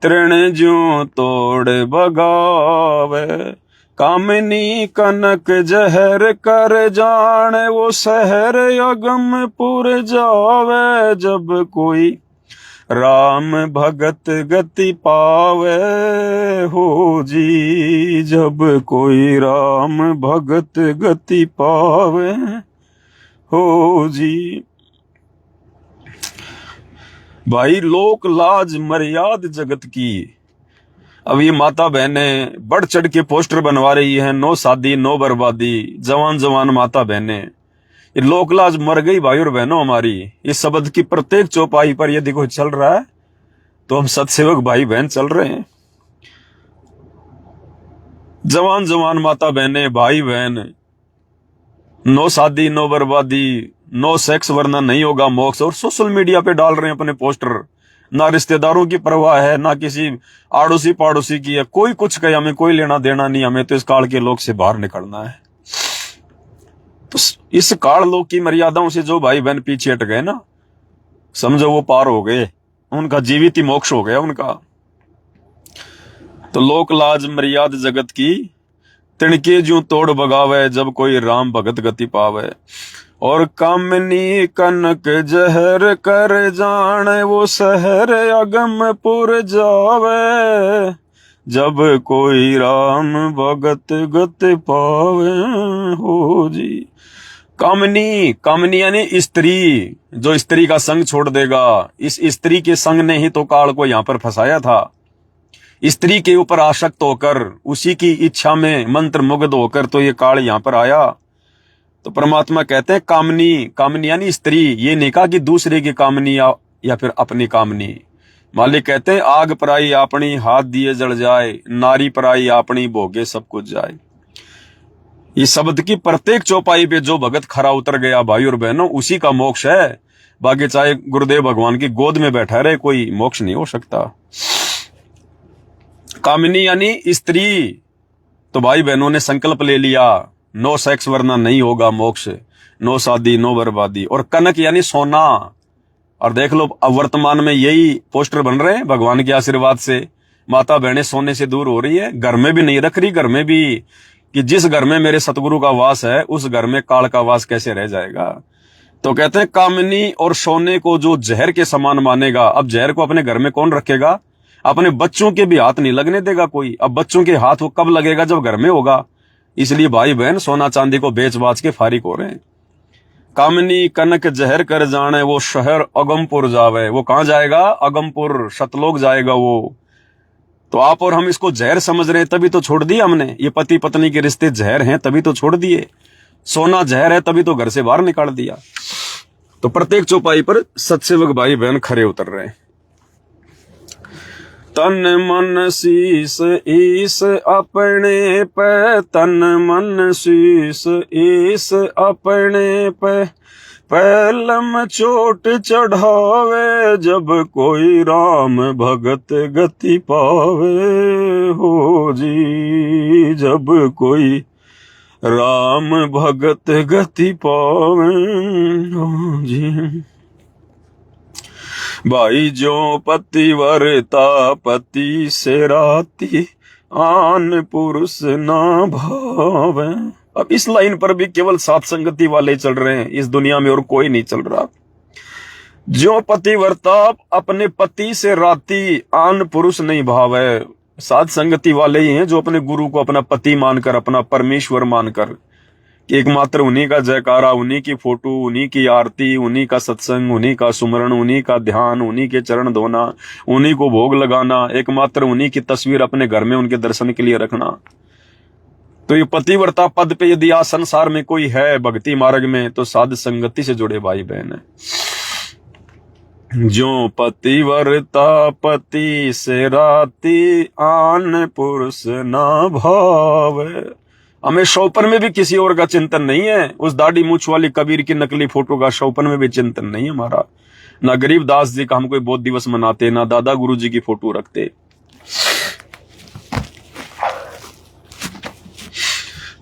तृण ज्यों तोड़ बगावे। कामिनी कनक जहर कर जाने वो शहर अगमपुर जावे, जब कोई राम भगत गति पावे हो जी, जब कोई राम भगत गति पावे हो जी। भाई लोक लाज मर्याद जगत की। अब ये माता बहनें बढ़ चढ़ के पोस्टर बनवा रही हैं, नो शादी नो बर्बादी, जवान जवान माता बहनें। ये लोकलाज मर गई भाई और बहनों हमारी। इस शब्द की प्रत्येक चौपाई पर यदि कोई चल रहा है तो हम सत्सेवक भाई बहन चल रहे हैं। जवान जवान माता बहनें भाई बहन, नो शादी नो बर्बादी, नो सेक्स वरना नहीं होगा मोक्ष, और सोशल मीडिया पे डाल रहे हैं अपने पोस्टर। ना रिश्तेदारों की परवाह है, ना किसी आड़ोसी पाड़ोसी की है, कोई कुछ कहे हमें कोई लेना देना नहीं, हमें तो इस काल के लोग से बाहर निकलना है। तो इस काल लोग की मर्यादाओं से जो भाई बहन पीछे हट गए ना, समझो वो पार हो गए, उनका जीवित ही मोक्ष हो गया उनका। तो लोक लाज मर्याद जगत की, तिणके ज्यों तोड़ बगावे, जब कोई राम भगत गति पावे। और कामिनी कनक जहर कर जाने वो शहर अगमपुर जावे, जब कोई राम भगत गति पावे हो जी। कामनी, कामनी यानी स्त्री, जो स्त्री का संग छोड़ देगा। इस स्त्री के संग ने ही तो काल को यहां पर फंसाया था। स्त्री के ऊपर आसक्त होकर, उसी की इच्छा में मंत्र मुग्ध होकर तो ये काल यहां पर आया। तो परमात्मा कहते हैं कामनी, कामनी यानी स्त्री। ये नहीं कहा कि दूसरे की कामनी या फिर अपनी कामनी। मालिक कहते हैं आग पराई अपनी, हाथ दिए जल जाए, नारी पराई अपनी, भोगे सब कुछ जाए। इस शब्द की प्रत्येक चौपाई पे जो भगत खरा उतर गया भाई और बहनों, उसी का मोक्ष है। बाकी चाहे गुरुदेव भगवान की गोद में बैठा रहे, कोई मोक्ष नहीं हो सकता। कामिनी यानी स्त्री। तो भाई बहनों ने संकल्प ले लिया, नो सेक्स वरना नहीं होगा मोक्ष, नो शादी नो बर्बादी। और कनक यानी सोना। और देख लो अब वर्तमान में यही पोस्टर बन रहे हैं भगवान के आशीर्वाद से। माता बहनें सोने से दूर हो रही है, घर में भी नहीं रख रही, घर में भी कि जिस घर में मेरे सतगुरु का वास है उस घर में काल का वास कैसे रह जाएगा। तो कहते हैं कामिनी और सोने को जो जहर के समान मानेगा। अब जहर को अपने घर में कौन रखेगा? अपने बच्चों के भी हाथ नहीं लगने देगा कोई। अब बच्चों के हाथ वो कब लगेगा? जब घर में होगा। इसलिए भाई बहन सोना चांदी को बेच बाच के फारिग हो रहे हैं। कामिनी कनक जहर कर जाने वो शहर अगमपुर जावे। वो कहां जाएगा? अगमपुर, सतलोक जाएगा वो। तो आप और हम इसको जहर समझ रहे हैं, तभी तो छोड़ दिया हमने। ये पति पत्नी के रिश्ते जहर हैं तभी तो छोड़ दिए। सोना जहर है तभी तो घर से बाहर निकाल दिया। तो प्रत्येक चौपाई पर सत्सेवक भाई बहन खरे उतर रहे हैं। तन मन शीस ईस अपने पे, तन मन शीस ईस अपने पे, पहलम चोट चढ़ावे, जब कोई राम भगत गति पावे हो जी, जब कोई राम भगत गति पावे हो जी। भाई जो पतिव्रता पति से राती, आन पुरुष ना भावे। अब इस लाइन पर भी केवल सात संगति वाले चल रहे हैं इस दुनिया में, और कोई नहीं चल रहा। जो पतिव्रता अपने पति से राती, आन पुरुष नहीं भावे। सात संगति वाले ही हैं जो अपने गुरु को अपना पति मानकर, अपना परमेश्वर मानकर, एकमात्र उन्हीं का जयकारा, उन्हीं की फोटो, उन्हीं की आरती, उन्हीं का सत्संग, उन्हीं का सुमरण, उन्हीं का ध्यान, उन्हीं के चरण धोना, उन्हीं को भोग लगाना, एकमात्र उन्हीं की तस्वीर अपने घर में उनके दर्शन के लिए रखना। तो ये पतिव्रता पद पे यदि आज संसार में कोई है भक्ति मार्ग में, तो साध संगति से जुड़े भाई बहन है। जो पतिव्रता पति से राती, आन पुरुष ना भावे। हमें शौपन में भी किसी और का चिंतन नहीं है। उस दाढ़ी मूछ वाली कबीर की नकली फोटो का शौपन में भी चिंतन नहीं है हमारा। ना गरीबदास जी का हम कोई बोध दिवस मनाते, ना दादा गुरु जी की फोटो रखते।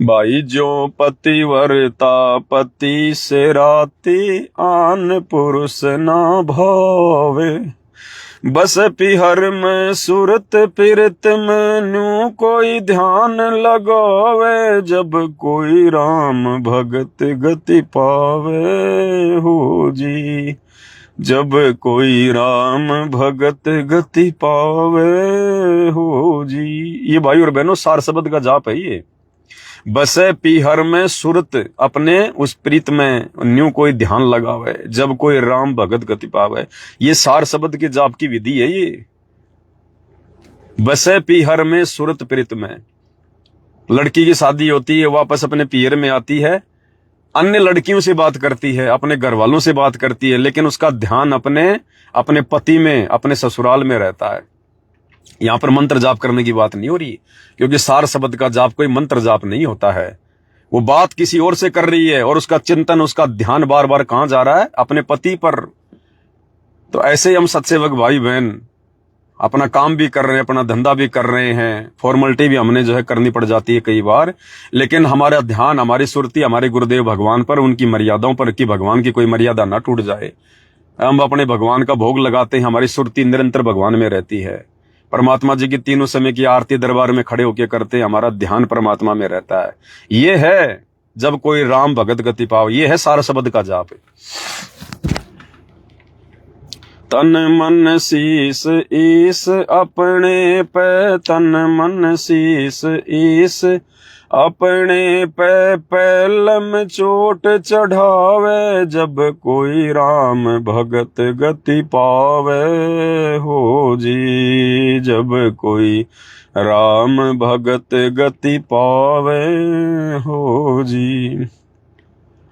भाई जो पतिव्रता पति से राती, आन पुरुष ना भावे। बस पिहर में सूरत पिरत में न्यू कोई ध्यान लगावे, जब कोई राम भगत गति पावे हो जी, जब कोई राम भगत गति पावे हो जी। ये भाई और बहनों सार शब्द का जाप है ये। बसे पीहर में सुरत अपने उस प्रीत में न्यू कोई ध्यान लगावे, जब कोई राम भगत गति पावे। ये सार शब्द के जाप की विधि है ये। बसे पीहर में सुरत प्रीत में, लड़की की शादी होती है, वापस अपने पीहर में आती है, अन्य लड़कियों से बात करती है, अपने घर वालों से बात करती है, लेकिन उसका ध्यान अपने पति में, अपने ससुराल में रहता है। यहां पर मंत्र जाप करने की बात नहीं हो रही, क्योंकि सार शब्द का जाप कोई मंत्र जाप नहीं होता है। वो बात किसी और से कर रही है और उसका चिंतन, उसका ध्यान बार बार कहां जा रहा है? अपने पति पर। तो ऐसे ही हम सत्सेवक भाई बहन अपना काम भी कर रहे हैं, अपना धंधा भी कर रहे हैं, फॉर्मेलिटी भी हमने जो है करनी पड़ जाती है कई बार, लेकिन हमारा ध्यान, हमारी सुरती हमारे गुरुदेव भगवान पर, उनकी मर्यादाओं पर, कि भगवान की कोई मर्यादा ना टूट जाए। हम अपने भगवान का भोग लगाते हैं, हमारी सुरती निरंतर भगवान में रहती है। परमात्मा जी की तीनों समय की आरती दरबार में खड़े होकर करते हैं, हमारा ध्यान परमात्मा में रहता है। ये है जब कोई राम भगत गति पाओ, ये है सार शब्द का जाप। तन मन शीस ईस अपने पे, तन मन शीस ईस अपने पे पैलम चोट चढ़ावे, जब कोई राम भगत गति पावे हो जी, जब कोई राम भगत गति पावे हो जी।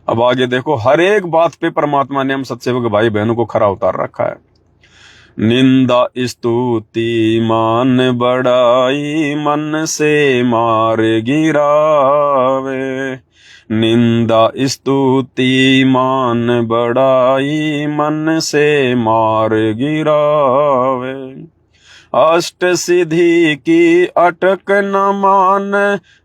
अब आगे देखो, हर एक बात पे परमात्मा ने हम सत्सेवक भाई बहनों को खरा उतार रखा है। निंदा स्तुति मान बड़ाई, मन से मार गिरावे, निंदा स्तुति मान बड़ाई, मन से मार गिरावे, अष्ट सिद्धि की अटक न मान,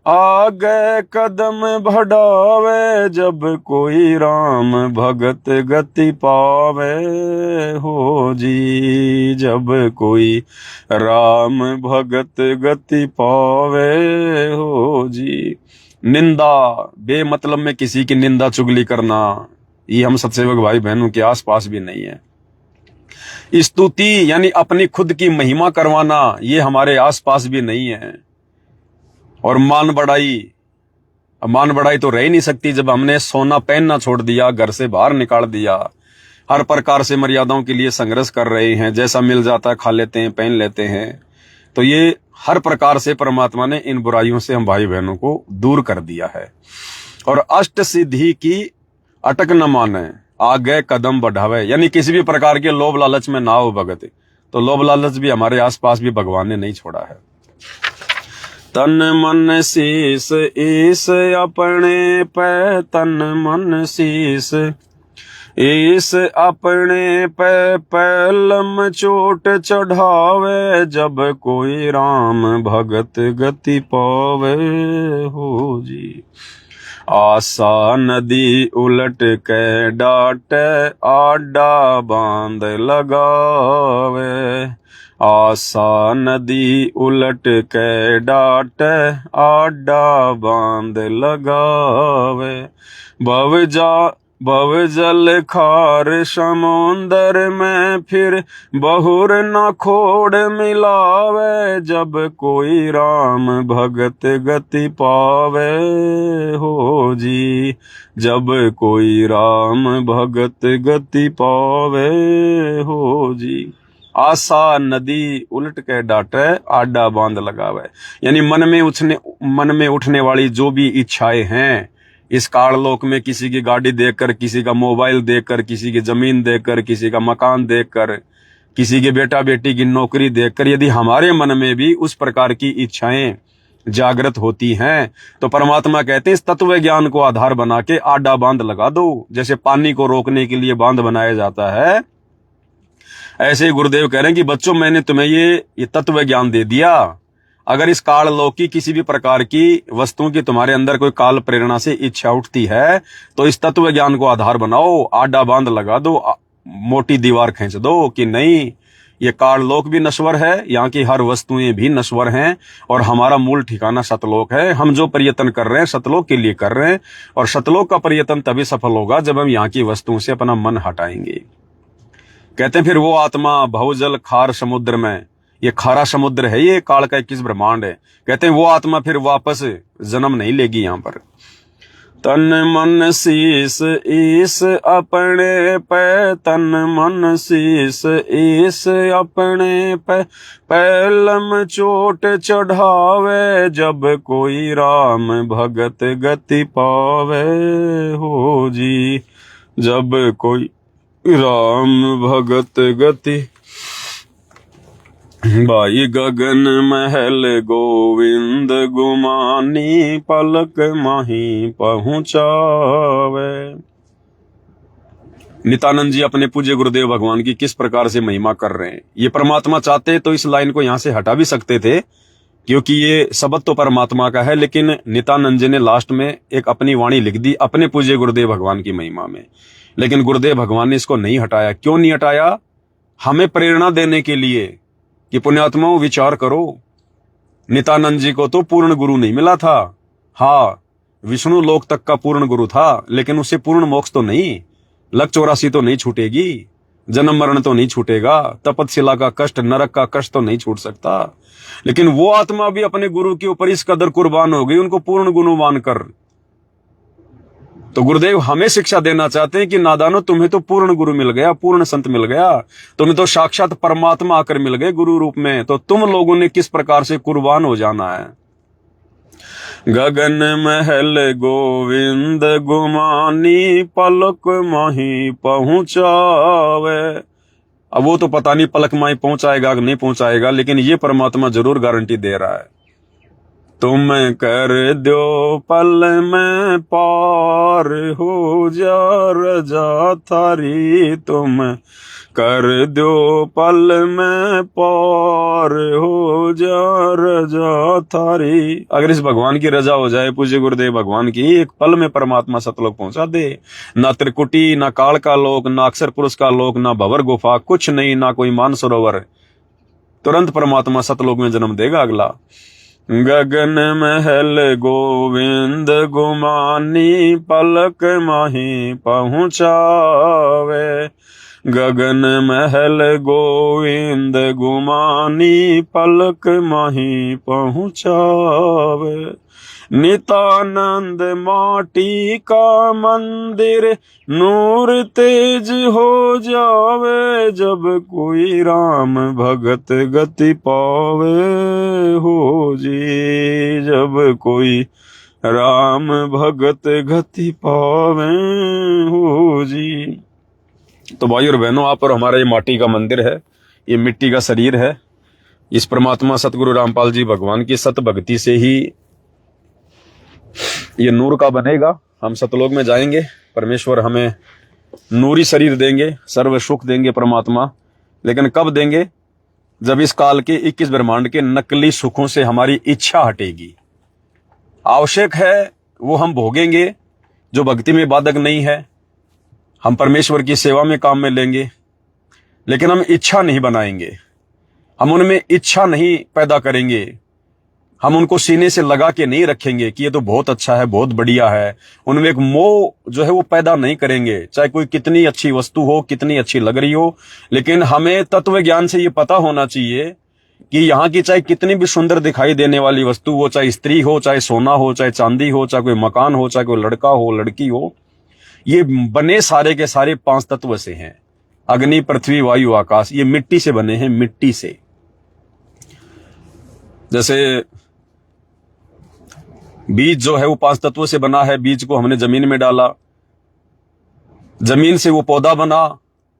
आगे कदम बढ़ावे, जब कोई राम भगत गति पावे हो जी, जब कोई राम भगत गति पावे हो जी। निंदा, बेमतलब में किसी की निंदा चुगली करना, ये हम सत्सेवक भाई बहनों के आसपास भी नहीं है। स्तुति यानी अपनी खुद की महिमा करवाना, ये हमारे आसपास भी नहीं है। और मान बढ़ाई तो रह ही नहीं सकती जब हमने सोना पहनना छोड़ दिया, घर से बाहर निकाल दिया, हर प्रकार से मर्यादाओं के लिए संघर्ष कर रहे हैं, जैसा मिल जाता है खा लेते हैं, पहन लेते हैं। तो ये हर प्रकार से परमात्मा ने इन बुराइयों से हम भाई बहनों को दूर कर दिया है। और अष्ट सिद्धि की अटक न माने, आगे कदम बढ़ावे, यानी किसी भी प्रकार के लोभ लालच में ना हो भगत। तो लोभ लालच भी हमारे आसपास भी भगवान ने नहीं छोड़ा है। तन मन शीस ईस अपने पे, तन मन शीस ईस अपने पे पैलम चोट चढ़ावे, जब कोई राम भगत गति पावे हो जी। आशा नदी उलट के डाटे, आडा बांध लगावे, आशा नदी उलट के डाटे, आडा बांध लगावे, भव जल खार समुंदर में, फिर बहुर न खोड़ मिलावे, जब कोई राम भगत गति पावे हो जी, जब कोई राम भगत गति पावे हो जी। आशा नदी उलट के डाटे, आडा बांध लगावे, यानी मन में उठने वाली जो भी इच्छाएं हैं इस काललोक में, किसी की गाड़ी देखकर, किसी का मोबाइल देखकर, किसी की जमीन देखकर, किसी का मकान देखकर, किसी के बेटा बेटी की नौकरी देखकर, यदि हमारे मन में भी उस प्रकार की इच्छाएं जागृत होती हैं, तो परमात्मा कहते हैं इस तत्व ज्ञान को आधार बना के आडा बांध लगा दो। जैसे पानी को रोकने के लिए बांध बनाया जाता है, ऐसे ही गुरुदेव कह रहे हैं कि बच्चों मैंने तुम्हें ये तत्व ज्ञान दे दिया। अगर इस काल लोक की किसी भी प्रकार की वस्तुओं की तुम्हारे अंदर कोई काल प्रेरणा से इच्छा उठती है, तो इस तत्व ज्ञान को आधार बनाओ, आडा बांध लगा दो, मोटी दीवार खींच दो कि नहीं, ये काललोक भी नश्वर है, यहाँ की हर वस्तुएं भी नश्वर हैं, और हमारा मूल ठिकाना सतलोक है। हम जो प्रयत्न कर रहे हैं सतलोक के लिए कर रहे हैं, और सतलोक का प्रयत्न तभी सफल होगा जब हम यहाँ की वस्तुओं से अपना मन हटाएंगे। कहते हैं फिर वो आत्मा भवजल खार समुद्र में, ये खारा समुद्र है, ये काल का 21 ब्रह्मांड है। कहते हैं वो आत्मा फिर वापस जन्म नहीं लेगी यहाँ पर। तन मन शीस ईस अपने पे, तन मन शीस ईस अपने पे, पैलम चोट चढ़ावे, जब कोई राम भगत गति पावे हो जी, जब कोई राम भगत गति। भाई गगन महल गोविंद गुमानी, पलक माही पहुंचावे। नित्यानंद जी अपने पूज्य गुरुदेव भगवान की किस प्रकार से महिमा कर रहे हैं। ये परमात्मा चाहते तो इस लाइन को यहां से हटा भी सकते थे, क्योंकि ये शब्द तो परमात्मा का है, लेकिन नित्यानंद जी ने लास्ट में एक अपनी वाणी लिख दी अपने पूज्य गुरुदेव भगवान की महिमा में। लेकिन गुरुदेव भगवान ने इसको नहीं हटाया। क्यों नहीं हटाया? हमें प्रेरणा देने के लिए कि पुण्यात्माओं विचार करो, नित्यानंद जी को तो पूर्ण गुरु नहीं मिला था। हाँ, विष्णु लोक तक का पूर्ण गुरु था, लेकिन उससे पूर्ण मोक्ष तो नहीं, लक 84 तो नहीं छूटेगी, जन्म मरण तो नहीं छूटेगा, तपतशिला का कष्ट, नरक का कष्ट तो नहीं छूट सकता। लेकिन वो आत्मा भी अपने गुरु के ऊपर इस कदर कुर्बान हो गई, उनको पूर्ण गुरु मानकर। तो गुरुदेव हमें शिक्षा देना चाहते हैं कि नादानो, तुम्हें तो पूर्ण गुरु मिल गया, पूर्ण संत मिल गया, तुम्हें तो साक्षात परमात्मा आकर मिल गए गुरु रूप में, तो तुम लोगों ने किस प्रकार से कुर्बान हो जाना है। गगन महल गोविंद गुमानी, पलक माही पहुंचावे। अब वो तो पता नहीं पलक माही पहुंचाएगा कि नहीं पहुंचाएगा, लेकिन ये परमात्मा जरूर गारंटी दे रहा है। तुम कर दो पल में पार, हो जा रजा थारी, तुम कर दो पल में पार, हो जा रजा थारी। अगर इस भगवान की रजा हो जाए, पूज्य गुरुदेव भगवान की, एक पल में परमात्मा सतलोक पहुंचा दे। ना त्रिकुटी, ना काल का लोक, ना अक्षर पुरुष का लोक, ना भंवर गुफा, कुछ नहीं, ना कोई मानसरोवर, तुरंत परमात्मा सतलोक में जन्म देगा अगला। गगन महल गोविंद गुमानी, पलक माही पहुंचावे। गगन महल गोविंद गुमानी, पलक माही पहुंचावे। नित्यानंद माटी का मंदिर, नूर तेज हो जावे, जब कोई राम भगत गति पावे हो जी, जब कोई राम भगत गति पावे हो जी। तो भाई और बहनों, आप और हमारा ये माटी का मंदिर है, ये मिट्टी का शरीर है। इस परमात्मा सतगुरु रामपाल जी भगवान की सत भक्ति से ही ये नूर का बनेगा। हम सतलोक में जाएंगे, परमेश्वर हमें नूरी शरीर देंगे, सर्व सुख देंगे परमात्मा। लेकिन कब देंगे? जब इस काल के 21 ब्रह्मांड के नकली सुखों से हमारी इच्छा हटेगी। आवश्यक है वो हम भोगेंगे, जो भक्ति में बाधक नहीं है, हम परमेश्वर की सेवा में काम में लेंगे, लेकिन हम इच्छा नहीं बनाएंगे, हम उनमें इच्छा नहीं पैदा करेंगे, हम उनको सीने से लगा के नहीं रखेंगे कि ये तो बहुत अच्छा है, बहुत बढ़िया है। उनमें एक मोह जो है वो पैदा नहीं करेंगे, चाहे कोई कितनी अच्छी वस्तु हो, कितनी अच्छी लग रही हो। लेकिन हमें तत्व ज्ञान से ये पता होना चाहिए कि यहाँ की चाहे कितनी भी सुंदर दिखाई देने वाली वस्तु हो, चाहे स्त्री हो, चाहे सोना हो, चाहे चांदी हो, चाहे कोई मकान हो, चाहे कोई लड़का हो, लड़की हो, ये बने सारे के सारे 5 तत्व से हैं। अग्नि, पृथ्वी, वायु, आकाश, ये मिट्टी से बने हैं, मिट्टी से। जैसे बीज जो है वो 5 तत्वों से बना है, बीज को हमने जमीन में डाला, जमीन से वो पौधा बना,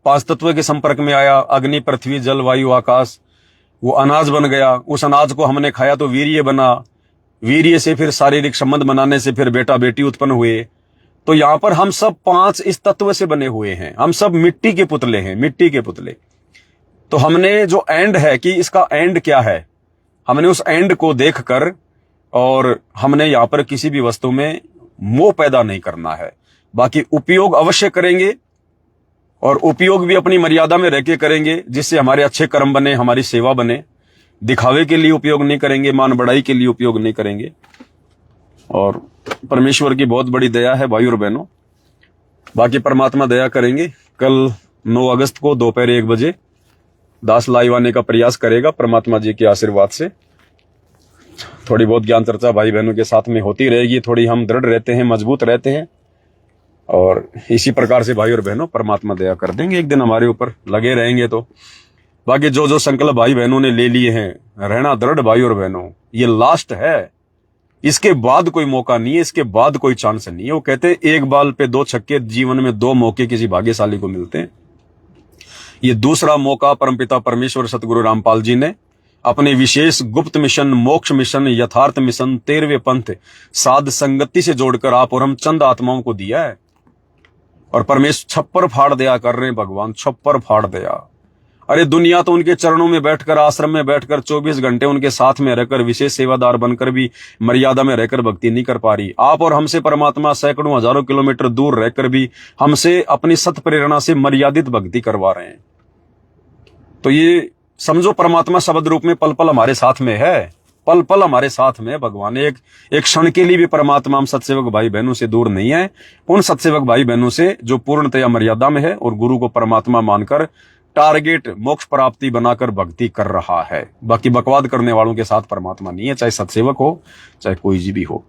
5 तत्वों के संपर्क में आया, अग्नि, पृथ्वी, जल, वायु, आकाश, वो अनाज बन गया। उस अनाज को हमने खाया तो वीर्य बना, वीर्य से फिर शारीरिक संबंध बनाने से फिर बेटा बेटी उत्पन्न हुए। तो यहां पर हम सब 5 इस तत्व से बने हुए हैं, हम सब मिट्टी के पुतले हैं, मिट्टी के पुतले। तो हमने जो एंड है कि इसका एंड क्या है, हमने उस एंड को देखकर, और हमने यहां पर किसी भी वस्तु में मोह पैदा नहीं करना है। बाकी उपयोग अवश्य करेंगे, और उपयोग भी अपनी मर्यादा में रह के करेंगे, जिससे हमारे अच्छे कर्म बने, हमारी सेवा बने। दिखावे के लिए उपयोग नहीं करेंगे, मान बढ़ाई के लिए उपयोग नहीं करेंगे। और परमेश्वर की बहुत बड़ी दया है भाई और बहनों। बाकी परमात्मा दया करेंगे। कल 9 अगस्त को दोपहर 1 बजे दास लाइव आने का प्रयास करेगा परमात्मा जी के आशीर्वाद से। थोड़ी बहुत ज्ञान चर्चा भाई बहनों के साथ में होती रहेगी। थोड़ी हम दृढ़ रहते हैं, मजबूत रहते हैं, और इसी प्रकार से भाई और बहनों परमात्मा दया कर देंगे। एक दिन हमारे ऊपर लगे रहेंगे तो। बाकी जो जो संकल्प भाई बहनों ने ले लिए हैं, रहना दृढ़ भाई और बहनों। ये लास्ट है, इसके बाद कोई मौका नहीं है, इसके बाद कोई चांस नहीं है। वो कहते हैं एक बाल पे 2 छक्के, जीवन में 2 मौके किसी भाग्यशाली को मिलते हैं। ये दूसरा मौका परमपिता परमेश्वर सतगुरु रामपाल जी ने अपने विशेष गुप्त मिशन, मोक्ष मिशन, यथार्थ मिशन, 13वें पंथ साध संगति से जोड़कर आप और हम चंद आत्माओं को दिया है। और परमेश्वर छप्पर फाड़ दया कर रहे हैं भगवान, छप्पर फाड़ दया। अरे दुनिया तो उनके चरणों में बैठकर, आश्रम में बैठकर 24 घंटे उनके साथ में रहकर, विशेष सेवादार बनकर भी मर्यादा में रहकर भक्ति नहीं कर पा रही। आप और हमसे परमात्मा सैकड़ों हजारों किलोमीटर दूर रहकर भी हमसे अपनी सत प्रेरणा से मर्यादित भक्ति करवा रहे हैं। तो ये समझो परमात्मा शब्द रूप में पल पल हमारे साथ में है, पल पल हमारे साथ में भगवान। एक क्षण के लिए भी परमात्मा हम सत्सेवक भाई बहनों से दूर नहीं है। उन सत्सेवक भाई बहनों से जो पूर्णतया मर्यादा में है और गुरु को परमात्मा मानकर टारगेट मोक्ष प्राप्ति बनाकर भक्ति कर रहा है। बाकी बकवाद करने वालों के साथ परमात्मा नहीं है, चाहे सत्सेवक हो, चाहे कोई जी भी हो।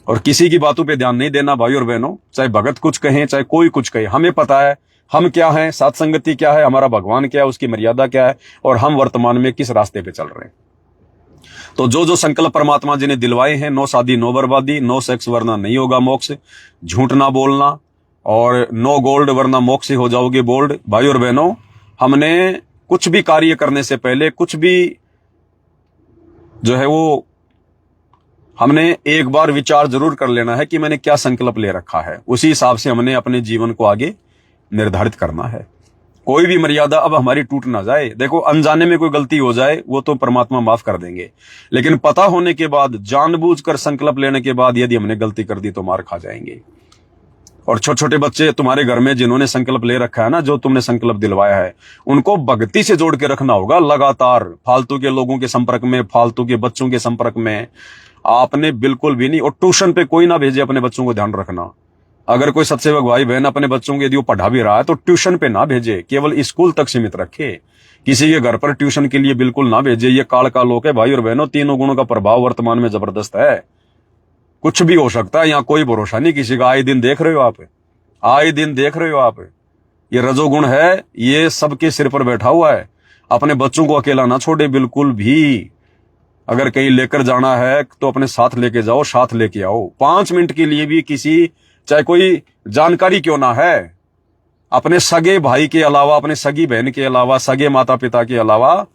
और किसी की बातों पे ध्यान नहीं देना भाई और बहनों। चाहे भगत कुछ कहें, चाहे कोई कुछ कहे, हमें पता है हम क्या हैं, सत्संगति क्या है, हमारा भगवान क्या है, उसकी मर्यादा क्या है, और हम वर्तमान में किस रास्ते पे चल रहे हैं। तो जो जो संकल्प परमात्मा जी ने दिलवाए हैं, नो शादी नो बर्बादी, नो सेक्स वरना नहीं होगा मोक्ष, झूठ ना बोलना, और नो गोल्ड वरना मोक्ष से हो जाओगे बोल्ड। भाई और बहनों, हमने कुछ भी कार्य करने से पहले, कुछ भी जो है वो हमने एक बार विचार जरूर कर लेना है कि मैंने क्या संकल्प ले रखा है। उसी हिसाब से हमने अपने जीवन को आगे निर्धारित करना है। कोई भी मर्यादा अब हमारी टूट ना जाए। देखो, अनजाने में कोई गलती हो जाए वो तो परमात्मा माफ कर देंगे, लेकिन पता होने के बाद, जानबूझकर संकल्प लेने के बाद यदि हमने गलती कर दी तो मार खा जाएंगे। और छोटे छोटे बच्चे तुम्हारे घर में जिन्होंने संकल्प ले रखा है ना, जो तुमने संकल्प दिलवाया है, उनको भक्ति से जोड़ के रखना होगा लगातार। फालतू के लोगों के संपर्क में, फालतू के बच्चों के संपर्क में आपने बिल्कुल भी नहीं। और ट्यूशन पे कोई ना भेजे अपने बच्चों को, ध्यान रखना। अगर कोई सत्सेवक भाई बहन अपने बच्चों को यदि वो पढ़ा भी रहा है तो ट्यूशन पे ना भेजे, केवल स्कूल तक सीमित रखे। किसी के घर पर ट्यूशन के लिए बिल्कुल ना भेजे। ये काल का लोक है भाई और बहनों। तीनों गुणों का प्रभाव वर्तमान में जबरदस्त है। कुछ भी हो सकता है, यहाँ कोई भरोसा नहीं किसी का। आए दिन देख रहे हो आप, आए दिन देख रहे हो आप। ये रजोगुण है, ये सबके सिर पर बैठा हुआ है। अपने बच्चों को अकेला ना छोड़े बिल्कुल भी। अगर कहीं लेकर जाना है तो अपने साथ लेके जाओ, साथ लेके आओ। 5 मिनट के लिए भी किसी, चाहे कोई जानकारी क्यों ना है, अपने सगे भाई के अलावा, अपने सगी बहन के अलावा, सगे माता पिता के अलावा,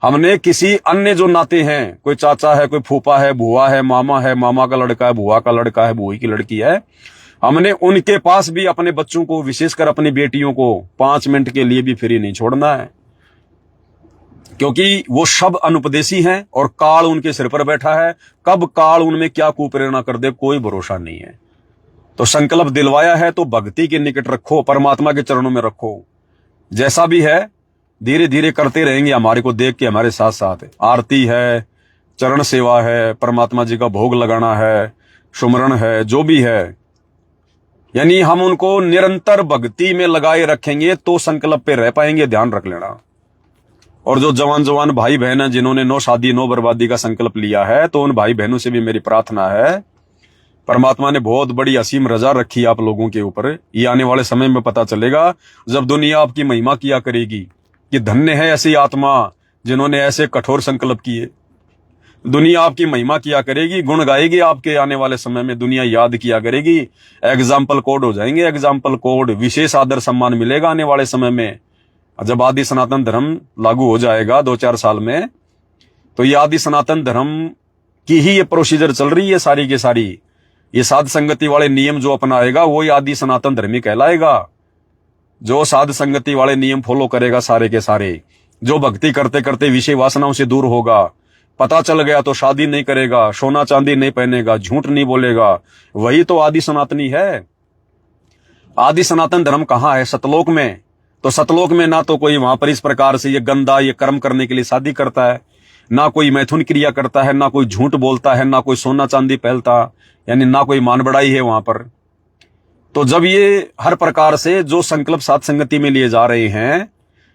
हमने किसी अन्य जो नाते हैं, कोई चाचा है, कोई फूफा है, बुआ है, मामा है, मामा का लड़का है, बुआ का लड़का है, बुई की लड़की है, हमने उनके पास भी अपने बच्चों को, विशेषकर अपनी बेटियों को 5 मिनट के लिए भी फ्री नहीं छोड़ना है। क्योंकि वो सब अनुपदेशी हैं और काल उनके सिर पर बैठा है। कब काल उनमें क्या कुप्रेरणा कर दे कोई भरोसा नहीं है। तो संकल्प दिलवाया है तो भक्ति के निकट रखो, परमात्मा के चरणों में रखो। जैसा भी है धीरे धीरे करते रहेंगे, हमारे को देख के हमारे साथ साथ। आरती है, चरण सेवा है, परमात्मा जी का भोग लगाना है, सुमरण है, जो भी है, यानी हम उनको निरंतर भक्ति में लगाए रखेंगे तो संकल्प पे रह पाएंगे, ध्यान रख लेना। और जो जवान जवान भाई बहन हैं जिन्होंने नो शादी नो बर्बादी का संकल्प लिया है, तो उन भाई बहनों से भी मेरी प्रार्थना है, परमात्मा ने बहुत बड़ी असीम रजा रखी आप लोगों के ऊपर। ये आने वाले समय में पता चलेगा जब दुनिया आपकी महिमा किया करेगी कि धन्य है ऐसी आत्मा जिन्होंने ऐसे कठोर संकल्प किए। दुनिया आपकी महिमा किया करेगी, गुण गाएगी आपके। आने वाले समय में दुनिया याद किया करेगी। एग्जाम्पल कोड हो जाएंगे, एग्जाम्पल कोड। विशेष आदर सम्मान मिलेगा आने वाले समय में। जब आदि सनातन धर्म लागू हो जाएगा 2-4 साल में, तो ये आदि सनातन धर्म की ही ये प्रोसीजर चल रही है सारी की सारी। ये साध संगति वाले नियम जो अपनाएगा वो ही आदि सनातन धर्मी कहलाएगा। जो साध संगति वाले नियम फॉलो करेगा सारे के सारे, जो भक्ति करते करते विषय वासनाओं से दूर होगा, पता चल गया तो शादी नहीं करेगा, सोना चांदी नहीं पहनेगा, झूठ नहीं बोलेगा, वही तो आदि सनातनी है। आदि सनातन धर्म कहाँ है? सतलोक में। तो सतलोक में ना तो कोई वहां पर इस प्रकार से ये गंदा ये कर्म करने के लिए शादी करता है, ना कोई मैथुन क्रिया करता है, ना कोई झूठ बोलता है, ना कोई सोना चांदी पहनता, यानी ना कोई मान बढ़ाई है वहां पर। तो जब ये हर प्रकार से जो संकल्प साध संगति में लिए जा रहे हैं,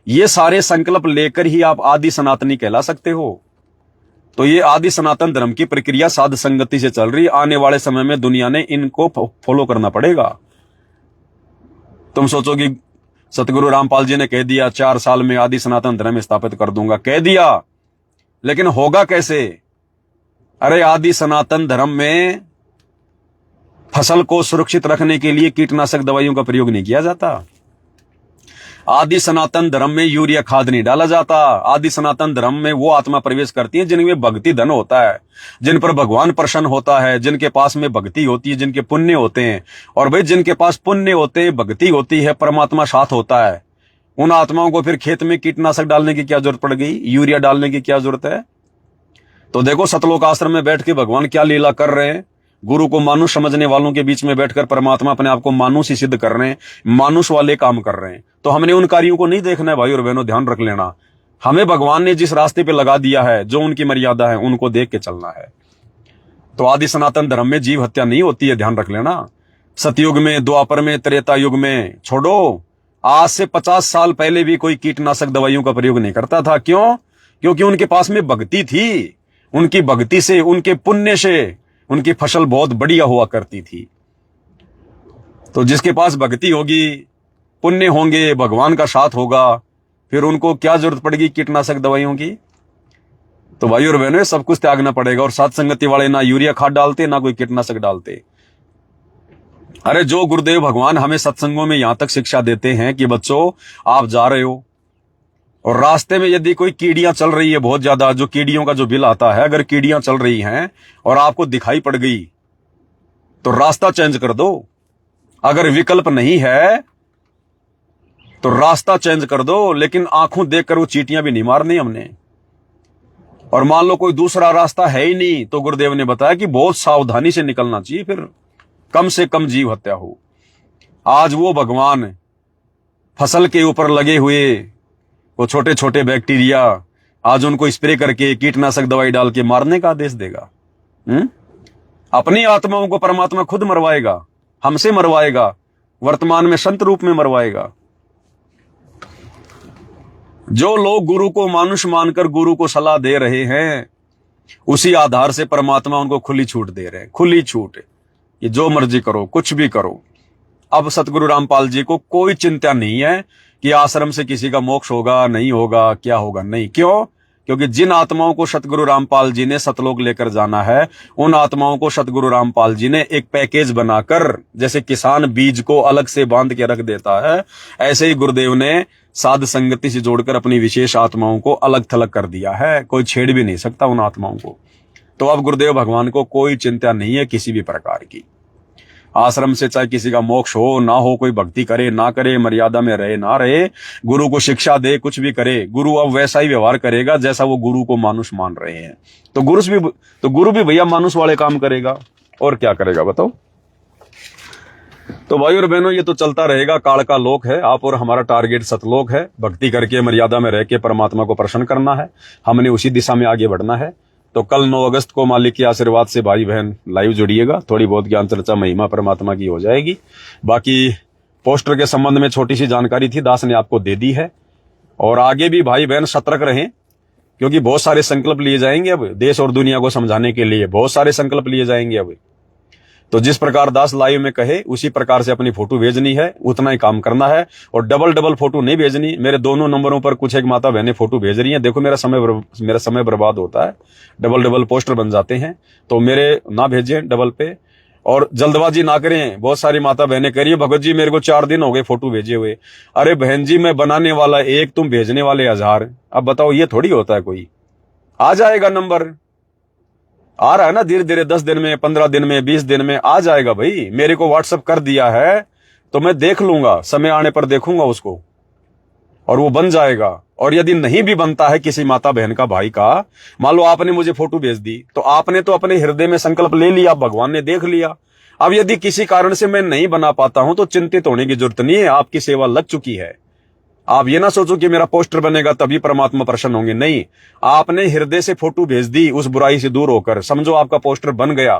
ये सारे संकल्प लेकर ही आप आदि सनातनी कहला सकते हो। तो ये आदि सनातन धर्म की प्रक्रिया साध संगति से चल रही, आने वाले समय में दुनिया ने इनको फॉलो करना पड़ेगा। तुम सोचो कि सतगुरु रामपाल जी ने कह दिया 4 साल में आदि सनातन धर्म स्थापित कर दूंगा, कह दिया, लेकिन होगा कैसे? अरे आदि सनातन धर्म में फसल को सुरक्षित रखने के लिए कीटनाशक दवाइयों का प्रयोग नहीं किया जाता। आदि सनातन धर्म में यूरिया खाद नहीं डाला जाता। आदि सनातन धर्म में वो आत्मा प्रवेश करती है जिनमें भक्ति धन होता है, जिन पर भगवान प्रसन्न होता है, जिनके पास में भक्ति होती है, जिनके पुण्य होते हैं। और भाई जिनके पास पुण्य होते हैं, भक्ति होती है, परमात्मा साथ होता है, उन आत्माओं को फिर खेत में कीटनाशक डालने की क्या जरूरत पड़ गई, यूरिया डालने की क्या जरूरत है? तो देखो सतलोक आश्रम में बैठ के भगवान क्या लीला कर रहे हैं। गुरु को मानुष समझने वालों के बीच में बैठकर परमात्मा अपने आप को मानुष ही सिद्ध कर रहे हैं, मानुष वाले काम कर रहे हैं। तो हमने उन कार्यों को नहीं देखना है भाई और बहनों, ध्यान रख लेना। हमें भगवान ने जिस रास्ते पे लगा दिया है, जो उनकी मर्यादा है, उनको देख के चलना है। तो आदि सनातन धर्म में जीव हत्या नहीं होती है, ध्यान रख लेना। सतयुग में, द्वापर में, त्रेता युग में छोड़ो, आज से 50 साल पहले भी कोई कीटनाशक दवाइयों का प्रयोग नहीं करता था। क्यों? क्योंकि उनके पास में भक्ति थी। उनकी भक्ति से, उनके पुण्य से उनकी फसल बहुत बढ़िया हुआ करती थी। तो जिसके पास भक्ति होगी, पुण्य होंगे, भगवान का साथ होगा, फिर उनको क्या जरूरत पड़ेगी कीटनाशक दवाइयों की? तो भाई और बहनों, सब कुछ त्यागना पड़ेगा। और साथ संगति वाले ना यूरिया खाद डालते, ना कोई कीटनाशक डालते। अरे जो गुरुदेव भगवान हमें सत्संगों में यहां तक शिक्षा देते हैं कि बच्चों आप जा रहे हो और रास्ते में यदि कोई कीड़ियां चल रही है बहुत ज्यादा, जो कीड़ियों का जो बिल आता है, अगर कीड़ियां चल रही हैं और आपको दिखाई पड़ गई तो रास्ता चेंज कर दो। अगर विकल्प नहीं है तो रास्ता चेंज कर दो, लेकिन आंखों देखकर वो चींटियां भी नहीं मारनी हमने। और मान लो कोई दूसरा रास्ता है ही नहीं, तो गुरुदेव ने बताया कि बहुत सावधानी से निकलना चाहिए, फिर कम से कम जीव हत्या हो। आज वो भगवान फसल के ऊपर लगे हुए वो छोटे छोटे बैक्टीरिया, आज उनको स्प्रे करके कीटनाशक दवाई डाल के मारने का आदेश देगा। अपनी आत्माओं को परमात्मा खुद मरवाएगा, हमसे मरवाएगा, वर्तमान में संत रूप में मरवाएगा। जो लोग गुरु को मानुष मानकर गुरु को सलाह दे रहे हैं, उसी आधार से परमात्मा उनको खुली छूट दे रहे हैं। खुली छूट, ये जो मर्जी करो, कुछ भी करो। अब सतगुरु रामपाल जी को कोई चिंता नहीं है कि आश्रम से किसी का मोक्ष होगा, नहीं होगा, क्या होगा, नहीं। क्यों? क्योंकि जिन आत्माओं को सतगुरु रामपाल जी ने सतलोक लेकर जाना है, उन आत्माओं को सतगुरु रामपाल जी ने एक पैकेज बनाकर, जैसे किसान बीज को अलग से बांध के रख देता है, ऐसे ही गुरुदेव ने साध संगति से जोड़कर अपनी विशेष आत्माओं को अलग थलग कर दिया है। कोई छेड़ भी नहीं सकता उन आत्माओं को। तो अब गुरुदेव भगवान को कोई चिंता नहीं है किसी भी प्रकार की। आश्रम से चाहे किसी का मोक्ष हो ना हो, कोई भक्ति करे ना करे, मर्यादा में रहे ना रहे, गुरु को शिक्षा दे, कुछ भी करे, गुरु अब वैसा ही व्यवहार करेगा जैसा वो गुरु को मानुष मान रहे हैं। तो गुरु भी भैया मानुष वाले काम करेगा, और क्या करेगा बताओ। तो भाई और बहनों, ये तो चलता रहेगा, काल का लोक है। आप और हमारा टारगेट सतलोक है। भक्ति करके, मर्यादा में रह के परमात्मा को प्रसन्न करना है। हमने उसी दिशा में आगे बढ़ना है। तो कल 9 अगस्त को मालिक के आशीर्वाद से भाई बहन लाइव जुड़िएगा। थोड़ी बहुत ज्ञान चर्चा महिमा परमात्मा की हो जाएगी। बाकी पोस्टर के संबंध में छोटी सी जानकारी थी, दास ने आपको दे दी है। और आगे भी भाई बहन सतर्क रहें, क्योंकि बहुत सारे संकल्प लिए जाएंगे। अब देश और दुनिया को समझाने के लिए बहुत सारे संकल्प लिए जाएंगे। अब तो जिस प्रकार दास लाइव में कहे, उसी प्रकार से अपनी फोटो भेजनी है, उतना ही काम करना है। और डबल फोटो नहीं भेजनी। मेरे दोनों नंबरों पर कुछ एक माता बहनें फोटो भेज रही हैं। देखो मेरा समय बर्बाद होता है, डबल पोस्टर बन जाते हैं। तो मेरे ना भेजें डबल पे, और जल्दबाजी ना करें। बहुत सारी माता बहनें कह रही है, भगत जी मेरे को 4 दिन हो गए फोटो भेजे हुए। अरे बहन जी, मैं बनाने वाला 1, तुम भेजने वाले 1000। अब बताओ, ये थोड़ी होता है। कोई आ जाएगा, नंबर आ रहा है ना, धीरे धीरे 10 दिन में, 15 दिन में, 20 दिन में आ जाएगा। भाई मेरे को व्हाट्सएप कर दिया है तो मैं देख लूंगा, समय आने पर देखूंगा उसको, और वो बन जाएगा। और यदि नहीं भी बनता है किसी माता बहन का, भाई का, मान लो आपने मुझे फोटो भेज दी, तो आपने तो अपने हृदय में संकल्प ले लिया, भगवान ने देख लिया। अब यदि किसी कारण से मैं नहीं बना पाता हूं तो चिंतित होने की जरूरत नहीं है, आपकी सेवा लग चुकी है। आप ये ना सोचो कि मेरा पोस्टर बनेगा तभी परमात्मा प्रसन्न होंगे, नहीं। आपने हृदय से फोटो भेज दी उस बुराई से दूर होकर, समझो आपका पोस्टर बन गया,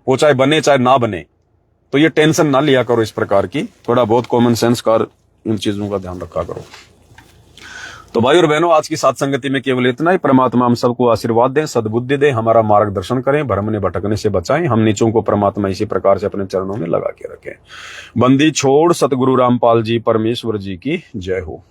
वो चाहे बने चाहे ना बने। तो ये टेंशन ना लिया करो इस प्रकार की, थोड़ा बहुत कॉमन सेंस का इन चीजों का ध्यान रखा करो। तो भाई और बहनों, आज की साथ संगति में केवल इतना ही। परमात्मा हम सबको आशीर्वाद दें, सद्बुद्धि दें, हमारा मार्गदर्शन करें, भ्रम ने भटकने से बचाएं, हम नीचों को परमात्मा इसी प्रकार से अपने चरणों में लगा के रखें। बंदी छोड़ सतगुरु रामपाल जी परमेश्वर जी की जय हो।